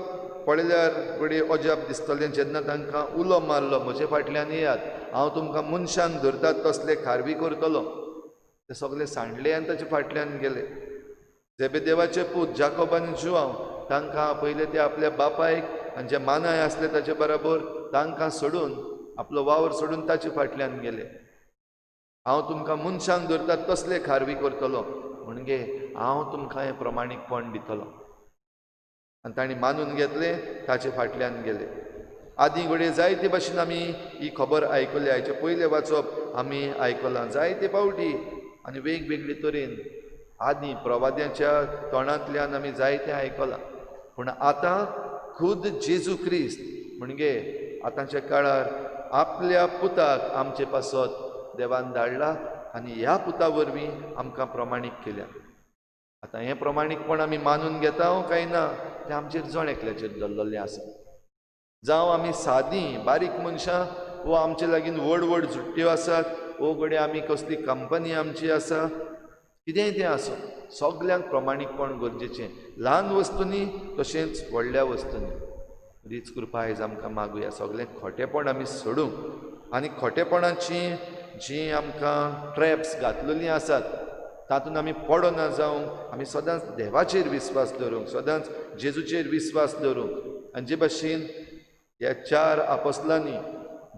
पळयल्यार बडी अजाप दिसतलें जेन्ना तांकां उलो मारलो, म्हजे फाटल्यान येयात, हांव तुमकां मनशांक धरतात तसले खारवी करतलो. ते सगळे सांडले आनी ताचे फाटल्यान गेले. जेबेदेवाचे पूत जाकोब आनी जुआंव तांकां पयले ते आपल्या बापायक आनी जे मानाय आसले ताचे बरोबर तांकां सोडून आपलो वावर सोडून ताचे फाटल्यान गेले. हांव तुमकां मनशांक धरतात तसले खारवी करतलो म्हणजे हांव तुमकां हें प्रमाणीकपण दितलो. आनी तांणी मानून घेतले, ताचे फाटल्यान गेले. आदीं घडये जायते भाशेन आमी ही खबर आयकली, हाचे पयले वाचप आमी आयकलां जायते फावटी आनी वेगवेगळे तरेन. आदीं प्रवाद्याच्या तोंडांतल्यान आमी जायतें आयकलां, पूण आतां खुद जेजू क्रिस्त म्हणजे आतांच्या काळार आपल्या पुताक आमचे पासत देवान धाडला आनी ह्या पुता वरवीं आमकां प्रमाणीक केल्या. आतां हें प्रमाणीकपण आमी मानून घेता काय ना तें आमचेर जण एकल्याचेर दल्ललें आसा. जावं आमी सादीं बारीक मनशां वो आमचे लागीं व्हड व्हड जुट्ट्यो आसात, वो घडये आमी कसली कंपनी आमची आसा, कितेंय तें आसूं, सगल्यांक प्रमाणीकपण गरजेचें, ल्हान वस्तूंनी तशेंच व्हडल्या वस्तूंनी. रीच कृपा आयज आमकां मागुया सगळें खोटेपण आमी सोडूंक आनी खोटेपणाची जी आमकां ट्रॅप्स घातलेलीं आसात तातूंत आमी पडना जावंक आमी सदांच देवाचेर विस्वास दवरूंक, सदांच जेजूचेर विस्वास दवरूंक. आनी जे भाशेन ह्या 4 आपोस्तलांनी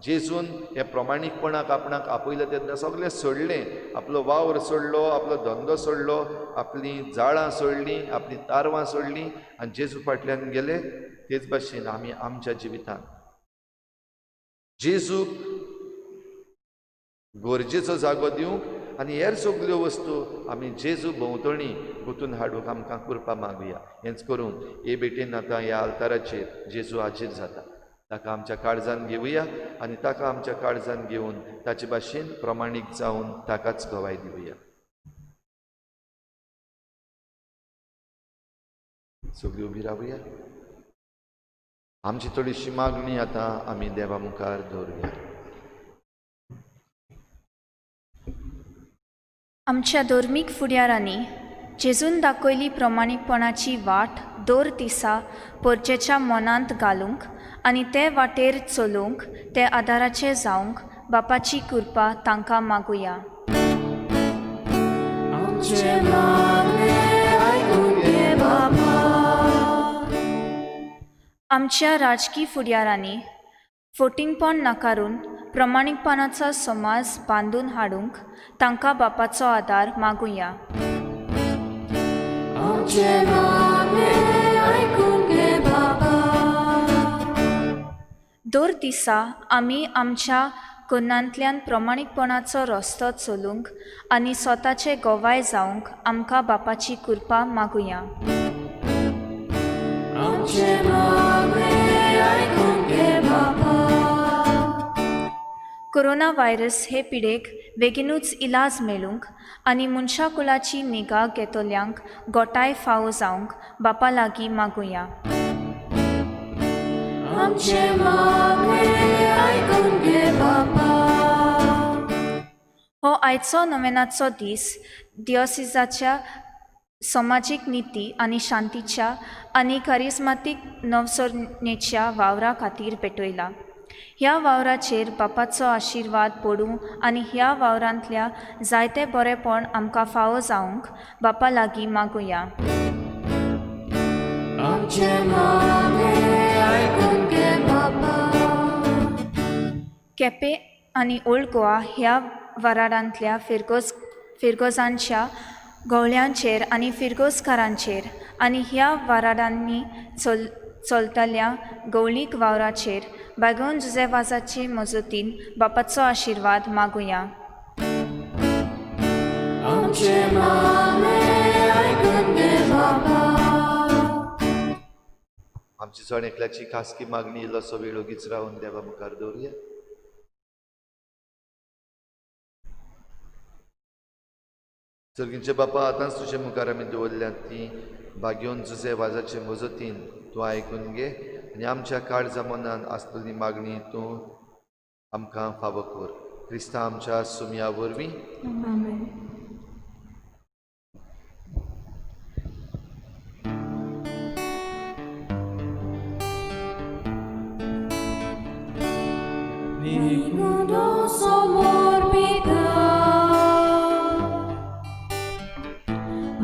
जेजून हे प्रमाणीकपणाक आपणाक आपयलें तेन्ना सगळें सोडलें, आपलो वावर सोडलो, आपलो धंदो सोडलो, आपलीं जाळां सोडलीं, आपलीं तारवां सोडलीं आनी जेजू फाटल्यान गेले. तेच भाशेन आमी आमच्या जिवितांत जेजूक गरजेचो जागो दिवंक आनी हेर सगल्यो वस्तू आमी जेजू भोंवतणी गुंतून हाडूंक आमकां कृपा मागुया. हेंच करून हे बेटेन आतां ह्या आल्ताराचेर जेजू हाजीर जाता, ताका आमच्या काळजान घेवया आनी ताका आमच्या काळजान घेवन ताचे भाशेन प्रमाणीक जावन ताकाच गवाय दिवया. सगळीं उबी रावया. आमची थोडीशी मागणी आतां आमी देवा मुखार दवरुया. आमच्या धर्मीक फुडाऱ्यांनी जेजून दाखयली प्रमाणीकपणाची वाट दर दिसा परचेच्या मनांत घालूंक आनी ते वाटेर चलूंक ते आदाराचे जावंक बापाची कृपा तांकां मागुया. आमच्या राजकी फुडाऱ्यांनी फटींगपण नाकारून प्रमाणीकपणाचो समाज बांदून हाडूंक तांकां बापाचो आदार मागुया. दर दिसा आमी आमच्या कोन्नांतल्यान प्रमाणीकपणाचो रस्तो चलूंक आनी स्वताचे गोवाय जावंक आमकां बापाची कृपा मागुया. कोरोना व्हायरस हे पिडेक बेगीनूच इलाज मेळूंक आनी मनशा कुलाची निगा घेतल्यांक गोठाय फावो जावंक बापा लागीं मागुया. हो आयचो नोवेनाचो दीस दियोसिसाच्या समाजीक नीती आनी शांतीच्या आनी कारिस्मातीक नवसरणेच्या वावरा खातीर पेटयला. ह्या वावराचेर बापाचो आशिर्वाद पडूं आनी ह्या वावरांतल्या जायते बरेपण आमकां फावो जावंक बापा लागीं मागुया. केपें आनी ओल्ड गोवा ह्या वाराडांतल्या फिरगोजांच्या गवळ्यांचेर आनी फिरगोजकारांचेर आनी ह्या वाराडांनी चलतल्या गवळीक वावराचेर बागोवन जुजेवाजाचे मजतीन बापाचो आशिर्वाद मागुया. आमची सण एकल्याची खासगी मागणी इल्लोसो वेळ ओगीच रावन देवा मुखार दवरया. सर्गींचे बापा, आतांच तुजे मुखार आमी दवरल्यात ती बागेवन जुजे वाजाचे मजतीन तूं आयकून घे आनी आमच्या काळजा मनान आसतली मागणी तूं आमकां फावो कर. क्रिस्ता आमच्या सुमया वरवीं.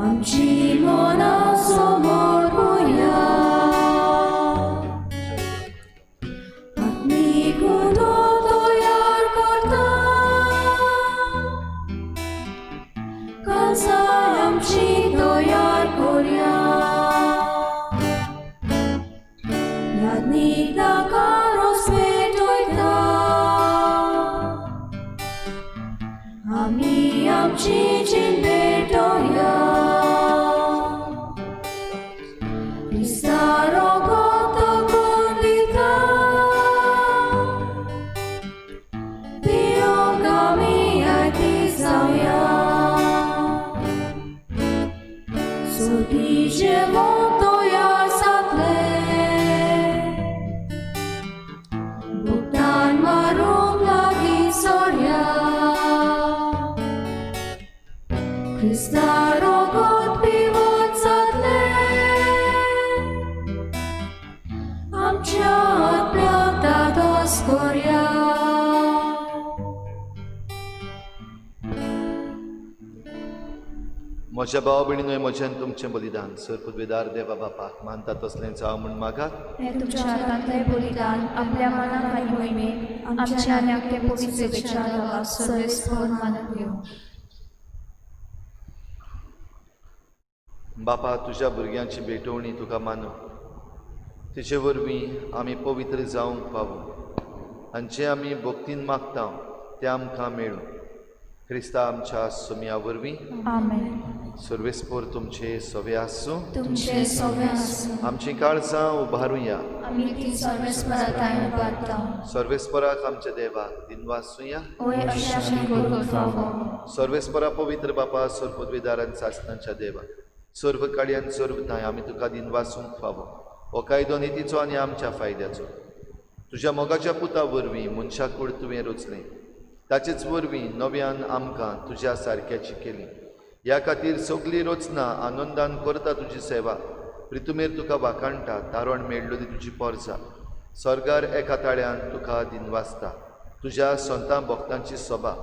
आमची मना समोर पळया, आत्मी गुनो तयार करता, काळजां आमची तयार करया. यादनीक ताका रोस पेटयता, आमी आमची जीण पेटोवया. म्हज्या भाव भयणींनो, म्हज्यान तुमचें बलिदान सर पदवेदार देवा बापाक मानता तसलें जावं म्हूण मागात. हे तुमच्या हातांतलें बलिदान आपल्या मनाक आनी मोहिमेक आमच्या आनी आपल्या पवित्र विचाराक सर्वेस्पर मानून घेवं. बापा, तुज्या भुरग्यांची भेटवणी तुका मानू, तिचे वरवीं आमी पवित्र जावंक पावूं आनी जें आमी भक्तीन मागता तें आमकां मेळूं. क्रिस्ता आमच्या सुमया वरवीं. आमेन. सर्वेस्पर तुमचे सवे आसूं. तुमचे सवे आसूं. आमची काळजां उबारुया. आमी ती सर्वेस्पराताय उबारता. सर्वेस्पराक आमच्या देवाक दिनवासूया. ओय अशाची करून फावो. सर्वेस्परा पवित्र बापा, सर पदवेदारान सासणाच्या देवा, सर्व काळ्यान सर्वताय आमी तुका दिनवासूंक फावो. हो कायदो नितीचो आनी आमच्या फायद्याचो. तुज्या मोगाच्या पुता वरवीं मनशाक कूड तुवें रचलें, ताचेच वरवीं नव्यान आमकां तुज्या सारक्याची केली. ह्या खातीर सगळी रचना आनंदान करता तुजी सेवा. प्रितुमेर तुका वाकाणटा, तारण मेळ्ळली तुजी पोरजां. सर्गार एका ताळ्यान तुका दिनवासता. तुज्या संतां भक्तांची सभा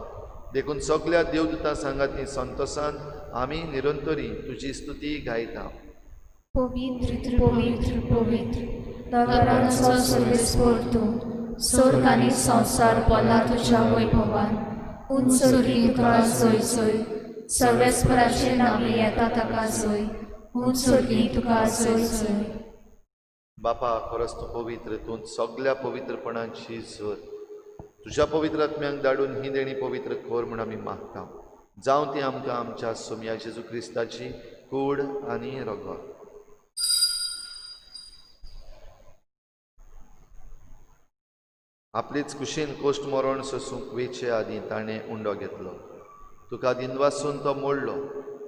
देखून सगळ्या देवदूतां सांगाती संतोषान आमी निरंतरी तुजी स्तुती गायता. पवित्र पवित्र पवित्र नगरांचो सर्वेस्पर तूं. स्वर्ग आनी संवसार भरला तुज्या वैभवान. उंचोरी तुका सोय सोय. सर्वेस्पराचे नामे येता ताका सोय. उंचोरी तुका सोय सोय. बापा, खरोच तूं पवित्र, तूं सगळ्या पवित्रपणाची झर. तुज्या पवित्र आत्म्यांक धाडून ही देणी पवित्र खोर म्हूण आमी मागता. जावं ती आमकां आमच्या सुमया जेजू क्रिस्ताची कूड आनी रगत. आपलीच कुशीन कोश्ट मरण सोसूंक वेचे आदीं ताणें उंडो घेतलो. तुका दिनवासून तो मोडलो.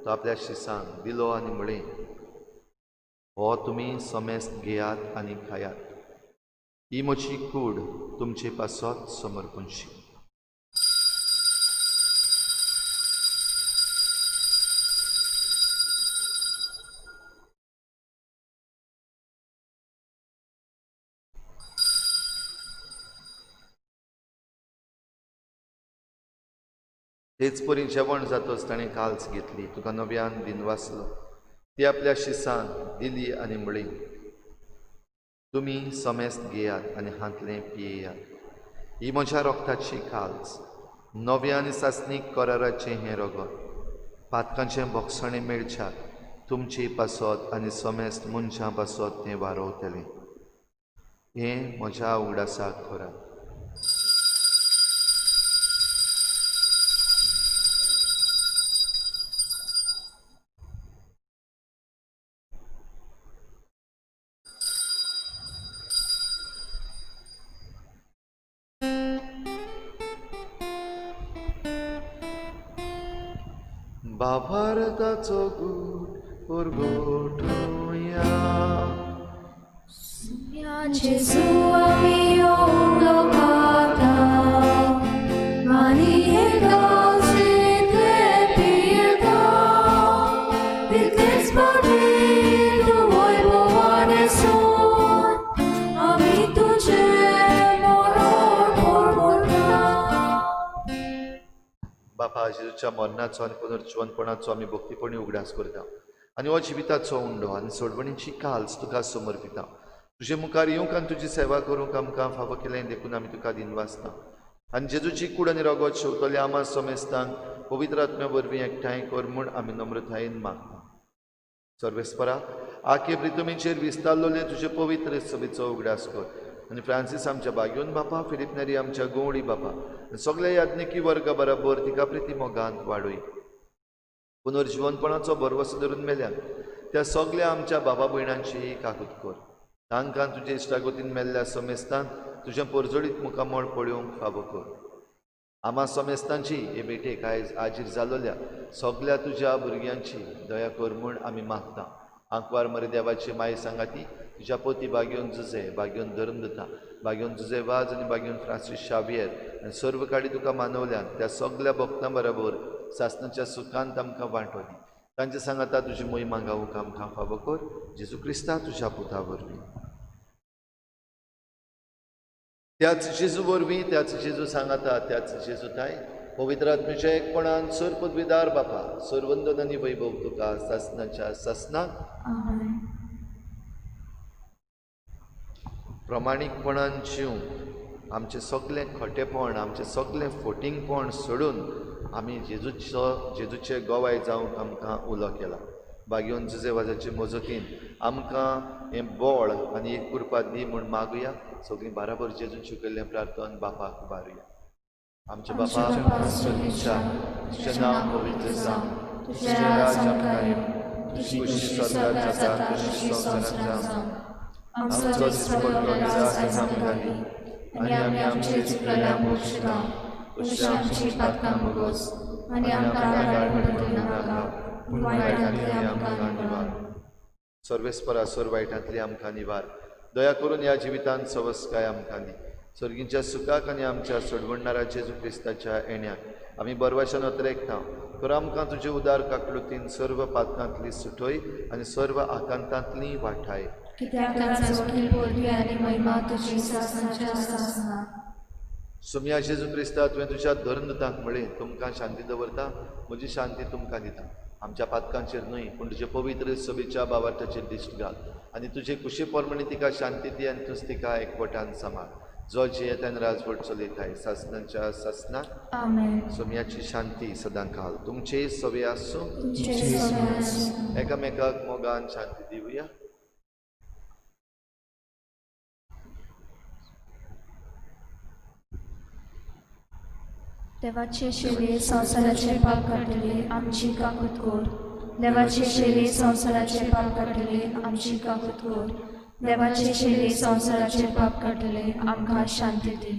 तो आपल्या शिसांक दिलो आनी म्हळें, हो तुमी समेस्त घेयात आनी खायात. ही म्हजी कूड तुमचे पासत समर्पणशी. तेच परी जेवण जातच ताणें काल्स घेतली, तुका नव्यान दिनवासलो. ती आपल्या शिसान दिली आनी म्हळी, तुमी समेस्त घेयात आनी हातलें पियेयात. ही म्हज्या रोगताची काल्स, नव्या आनी सासणीक कराराचें हें रगत. पातकांचें भोगसणें मेळच्याक तुमची पासत आनी समेस्त मनशां पासत तें वारोवतलें. हें म्हज्या उगडासाक खोरा. बाभारताचो गूट परगोटुया. Gesù mio locata, mani e dosi te pietà, di te spavento vuoi buone son, ami tu c'è moror por morta. बापा जेजूच्या मरणाचो आनी पुनर्जीवनपणाचो आमी भक्तीपणी उगडास करता आनी हो जिविताचो उंडो आनी सोडवणीची काल्स तुका समर्पिता. तुजे मुखार येवंक आनी तुजी सेवा करूंक आमकां फावो केलें देखून आमी तुका दिनवासता. आनी जेजूची कूड आनी रगत शेवतले आमा समेस्तांक पवित्र आत्म्या वरवीं एकठांय कर म्हूण आमी नम्रतायेन मागता. सर्वेस्परा आखे प्रितमेचेर विस्तारलोले तुजे पवित्र सभेचो उगडास कर आनी फ्रांसीस आमच्या बागेवन बापा, फिलिप नेरी आमच्या गोवडी बापा, सगळे याज्ञिकी वर्ग बरोबर तिका प्रिती मोगांत वाडोय. पुनर्जीवनपणाचो भरवसो धरून मेल्यान त्या सगळ्या आमच्या बाबा भयणांची काकूत कर. तांकां तुजे इश्टागतीन मेल्ल्या समेस्तान तुजें परजोडीत मुखामळ पळोवंक फावो कर. आमा समेस्तांची हे भेटेक आयज आजीर जालोल्या सगळ्या तुज्या भुरग्यांची दया कर म्हूण आमी मागता. आंकवार मरे देवाची माय सांगाती तुज्या पोती बागेवन जुजे, बागेवन धर्मदता, बागेवन जुजे वाज आनी बागेवन फ्रांसीस शावियर आनी सर्व काडी तुका मानवल्यान त्या सगळ्या भक्तां बरोबर सासणाच्या सुखांत आमकां वांटोली. तांचे सांगाता तुजी मोहीमा गावूंक आमकां फावो कर. जेजू क्रिस्ता तुज्या पुता वरवीं. त्याच जेजू वरवीं, त्याच जेजू सांगाता, त्याच जेजू ताय पवित्र आत्म्याच्या एकपणान सर पदवीदार बापा, सरवंदन आनी वैभव तुका सासणाच्या सासणाक Amen. प्रमाणीकपणान जिवंक आमचें सगळें खोटेपण, आमचें सगळें फोटिंगपण सोडून आमी जेजूचे गोवाय जावंक आमकां उलो केला. बागेवन जुजे वाजाचे मजतीन आमकां हें बळ आनी एक कृपा दी म्हूण मागुया. सगळीं बराबर जेजून शिकयल्लें प्रार्थन बापाक बारुया. आमचे बापा तुजें नांव पवित्र जावं, तुजें राज्य आमकां येवं, तुजी खुशी स्वर्गांत जाता तशी संवसारांत जावं. आमचो दिसपट आयज आमकां दी आनी आमी आमचे चुकलेल्यांक बक्षिता, तशी आमची पातकां बगोस आनी आमकां गाळयेक पडूंक नाका, पूण वायटांतली आमकां निवार. सर्वेस्परा सर वायटांतली आमकां निवार. दया करून ह्या जिवितांत सवस्काय आमकां दी. सर्गीच्या सुखाक आनी आमच्या सोडवणणाऱ्या जेजू क्रिस्ताच्या येण्याक आमी बरवाशान अत्रेकता. तर आमकां तुजे उदार काकलुतीन सर्व पातकांतली सुटोय आनी सर्व आकांतांतली वाठाय. कित्याक ताचो वकील पोरगी आनी महिमा तुजी सासणाच्या सासणाक. सुम्या जेजू क्रिस्ता तुवें तुज्या धर्मदूतांक म्हळें तुमकां शांती दवरता, म्हजी शांती तुमकां दिता. आमच्या पातकांचेर न्हय पूण तुजे पवित्र सभेच्या बावार्थाचेर दिश्ट घाल आनी तुजे कुशी पोरमणी तिका शांती दी आनी तुज तिका एकवटान सांबाळ. जो जियेतान राजवट चलयताय सासणाच्या सासणाक. आमेन. सोम्याची शांती सदां घाल. तुमचे सवे आसूं. तुमचे सवे आसूं. एकामेकाक मोगान शांती दिवया. देवाचे शेळे संसाराचे पाप काढले आमची काकूत कोर. देवाचे शेळे संसाराचे पाप काढले आमची काकूत कोर. देवाचे शेळे संसाराचे पाप काढले आमकां शांती दी.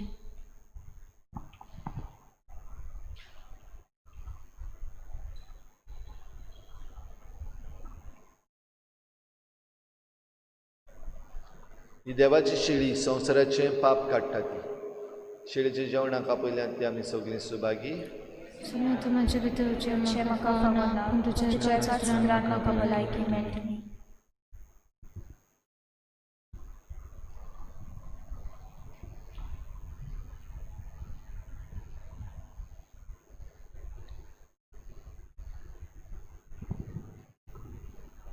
ही देवाची शेळी संसाराचे पाप काडटा ती. शेळीचे जेवणाक आपयल्यान ती आमी सगळीं सुभागी. तूं म्हाजे भितर जें म्हाका फावना पूण तुज्या कातरान म्हाका भलायकी मेळटली.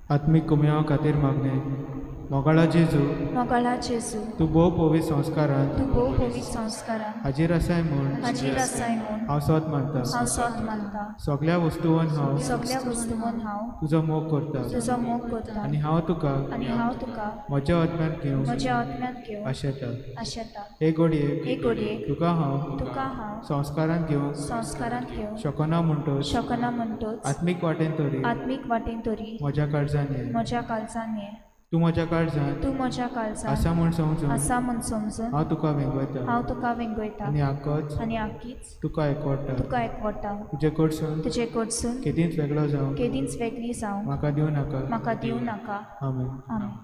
आत्मीक कुम्या खातीर मागणे. मोगाळा जेजू मोगाळा जेजू तूं भोव पवित्र संस्कारांत तूं भोव पवित्र संस्कारान हाजीर आसाय म्हूण हाजीर आसाय म्हूण हांव सत मानता हांव सत मानता सगळ्या वस्तूंत हांव सगळ्या वस्तूंत हांव तुजो मोग करता तुजो मोग करता आनी हांव तुका म्हज्या आत्म्यांत घेवंक म्हज्या आत्म्यांत घेवंक आशेता आशेता हे घडयेक हे घडयेक तुका हांव संस्कारांत घेवंक संस्कारांत घेवंक शकना म्हणटोच शकना म्हणटोच आत्मीक वाटेन तरी आत्मीक वाटेन तरी म्हज्या काळजान ये म्हज्या काळजान ये तूं म्हज्या काळजान तूं म्हज्या काळजान आसा म्हूण समजून आसा म्हूण समजून हांव तुका वेंगयता हांव तुका वेंगयता आनी आखच आनी आख्खीच तुका एकवटा तुका एकवटा तुजे कडसून तुजे कडसून केदींच वेगळो जावं केदींच वेगळी जावं म्हाका दिवं नाका म्हाका दिवं नाका आमेन आमेन.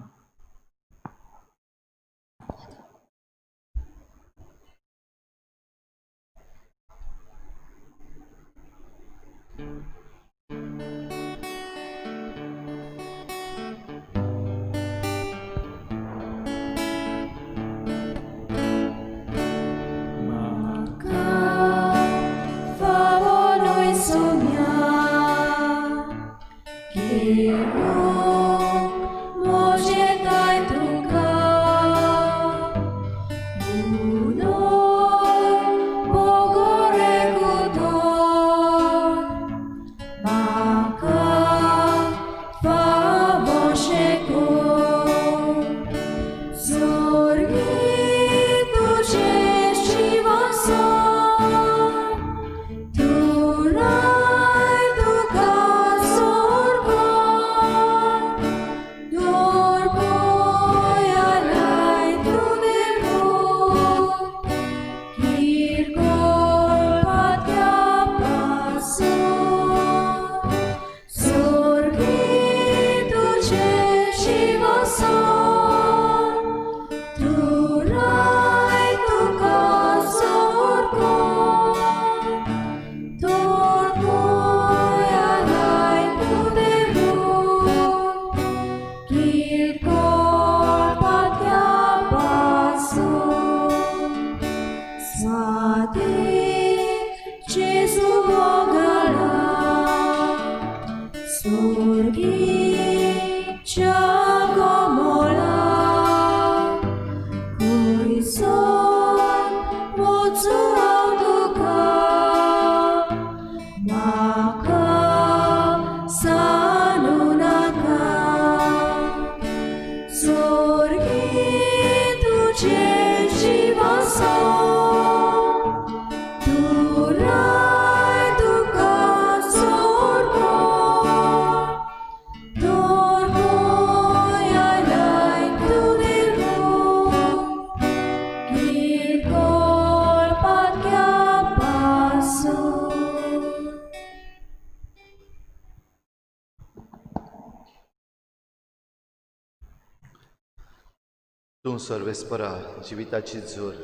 तूं सर्वेस्परा जिविताची झोर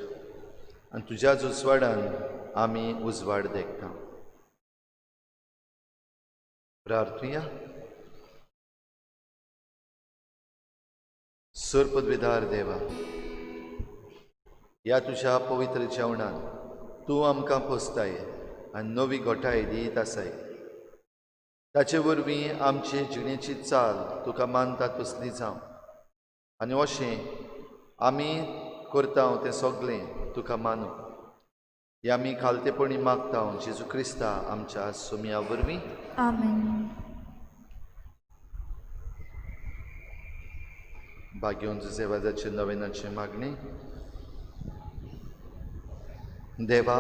आनी तुज्याच उजवाडान आमी उजवाड देखता. प्रार्थुया. सर पदवीदार देवा, ह्या तुज्या पवित्र जेवणान तूं आमकां पोसताय आनी नवी घोटाय दीत आसाय. ताचे वरवीं आमचे जिणेची चाल तुका मानता तसली जावं आनी अशें आमी करता तें सगळें तुका मानू. हे आमी खालतेपणी मागता जेजू क्रिस्ता आमच्या सोमया वरवीं. आमेन. भाग्योन जुजेवाजाचे नवेनाचे मागणी. देवा,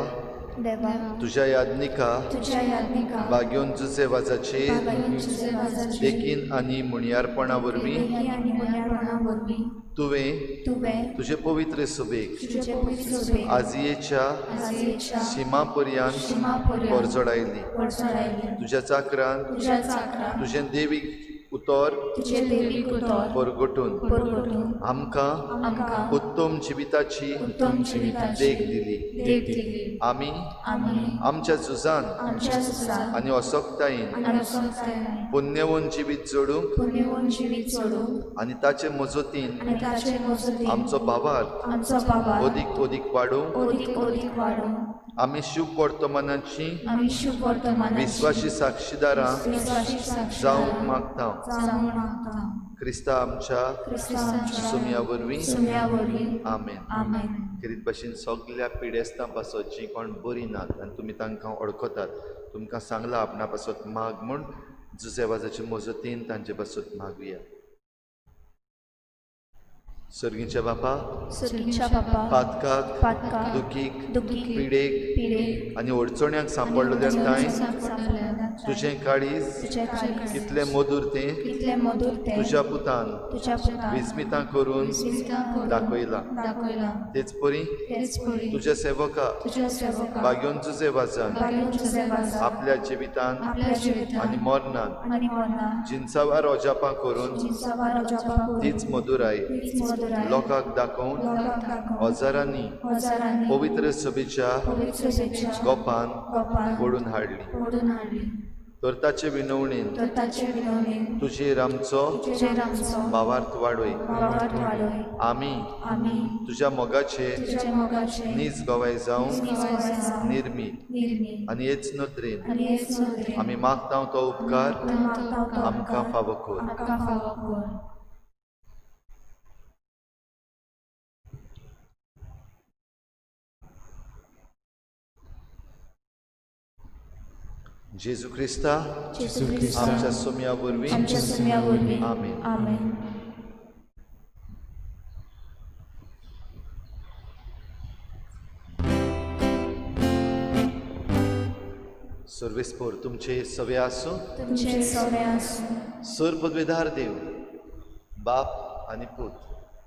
तुज्या यादनिका भाग्योन जुजेवाजाचे देखीन आनी मुणयारपणा वरवीं तुवें तुजे पवित्र सुबेक आजयेच्या शिमा पर्यंत परजोडायली. तुज्या चाकरान तुजें देवीक उतर परगटून आमकां उत्तम जिविताची देख दिली. आमी आमच्या झुजान आनी असोक्तायेन पुण्यवन जिवीत जोडूंक आनी ताचे मजतीन आमचो भावार्थ ओदीक ओदीक वाडूंक आमी शुभ वर्तमानाची आम्ही शुभ वर्तमानाची विश्वासी साक्षीदारां विश्वासी साक्षी जावंक मागता जाऊन मागता क्रिस्ता आमच्या ख्रिस्तांच्या सुमया वरवीं सुम्यावरील आमेन. आमेन. खेरीत भाशेन सगल्या पिडेस्तां पासत जीं कोण बरीं नात आनी तुमी तांकां वळखतात तुमकां सांगला आपणा पासत माग म्हूण जुसेवाजाचे मजतीन तांचे पासत मागुया. सर्गीच्या बापा सुरगीच्या बापा पातकाक पातकाक दुखीक दुखीक पिडेक पिडे आनी अडचण्यांक सांपडलेल्या तांय तुजें काळीज तुझे काळीज कितलें मधुर तें कितले मधुर ते तुज्या पुतान तुझ्या पुता विस्मितां करून दाखयला. दाखयला तेच परी तेच पळी तुज्या सेवका तुझ्या सेवका बाग्योन जुजे वाजान बागेन तुझे वाजा आपल्या जिवितान आपल्या जिवितान आनी मरणान आणि मना जिन्सावार ओजापां करून जिंसावार जपा तीच मधुराय तीच मधुराई लोकांक दाखोवन लोकांक दाखोवन हजारांनी हजारांनी पवित्र सभेच्या पवित्र सेवेच्या गोपान गोपान ओडून हाडली. ओढून हाडली. तर ताचे विनवणेन तर ताचे विनवणी तुजेर आमचो तुझे रामचो भावार्थ वाडोय. वावरात वाडोय. आमी आम्ही तुज्या मोगाचे तुझे मोगाचे नीज गवाय जावंक निवास निर्मी निर्मी आनी हेच नदरेन आणि हेच नदरे आमी मागता तो उपकार मागता आमकां फावो कर. आमकां फावो कर. जेजू ख्रिस्ता जेजू ख्रिस्ता आमच्या सोम्या वरवीं आमच्या सुम्यावरवीं आमेन. आमेन. सर्वेस्पोर तुमचे सवे आसूं. तुमचे सवे आसूं. सर पदवेदार देव बाप आनी पूत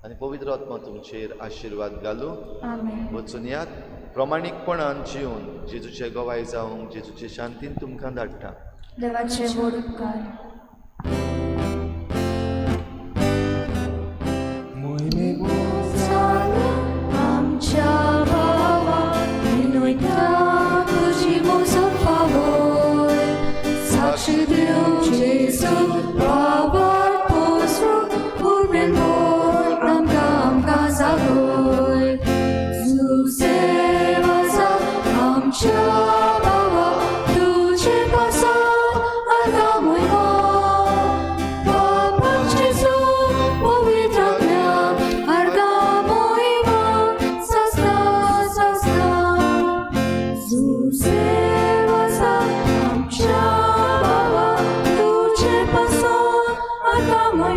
आनी पवित्र आत्मा तुमचेर आशिर्वाद घालूं. आमेन. वचून यात प्रमाणीकपणान जिवन जेजूचे गवाय जावंक जेजूचे शांतीन तुमकां धाडटा. देवाचे व्हड उपकार. आमच्या भावा विनोयता तुझी मोसम फावोय साक्षी देव जेजू भावार पोसू पुर्वेन बोल आमकां जागोय जुसेवाचा आमच्या भावा तुझे पासन आगामोय बापाक जेजू पवित्रात्म्या आगामोय सस्ता सस्ता जुसेवाचा आमच्या भावा तुझे पासन आगामोय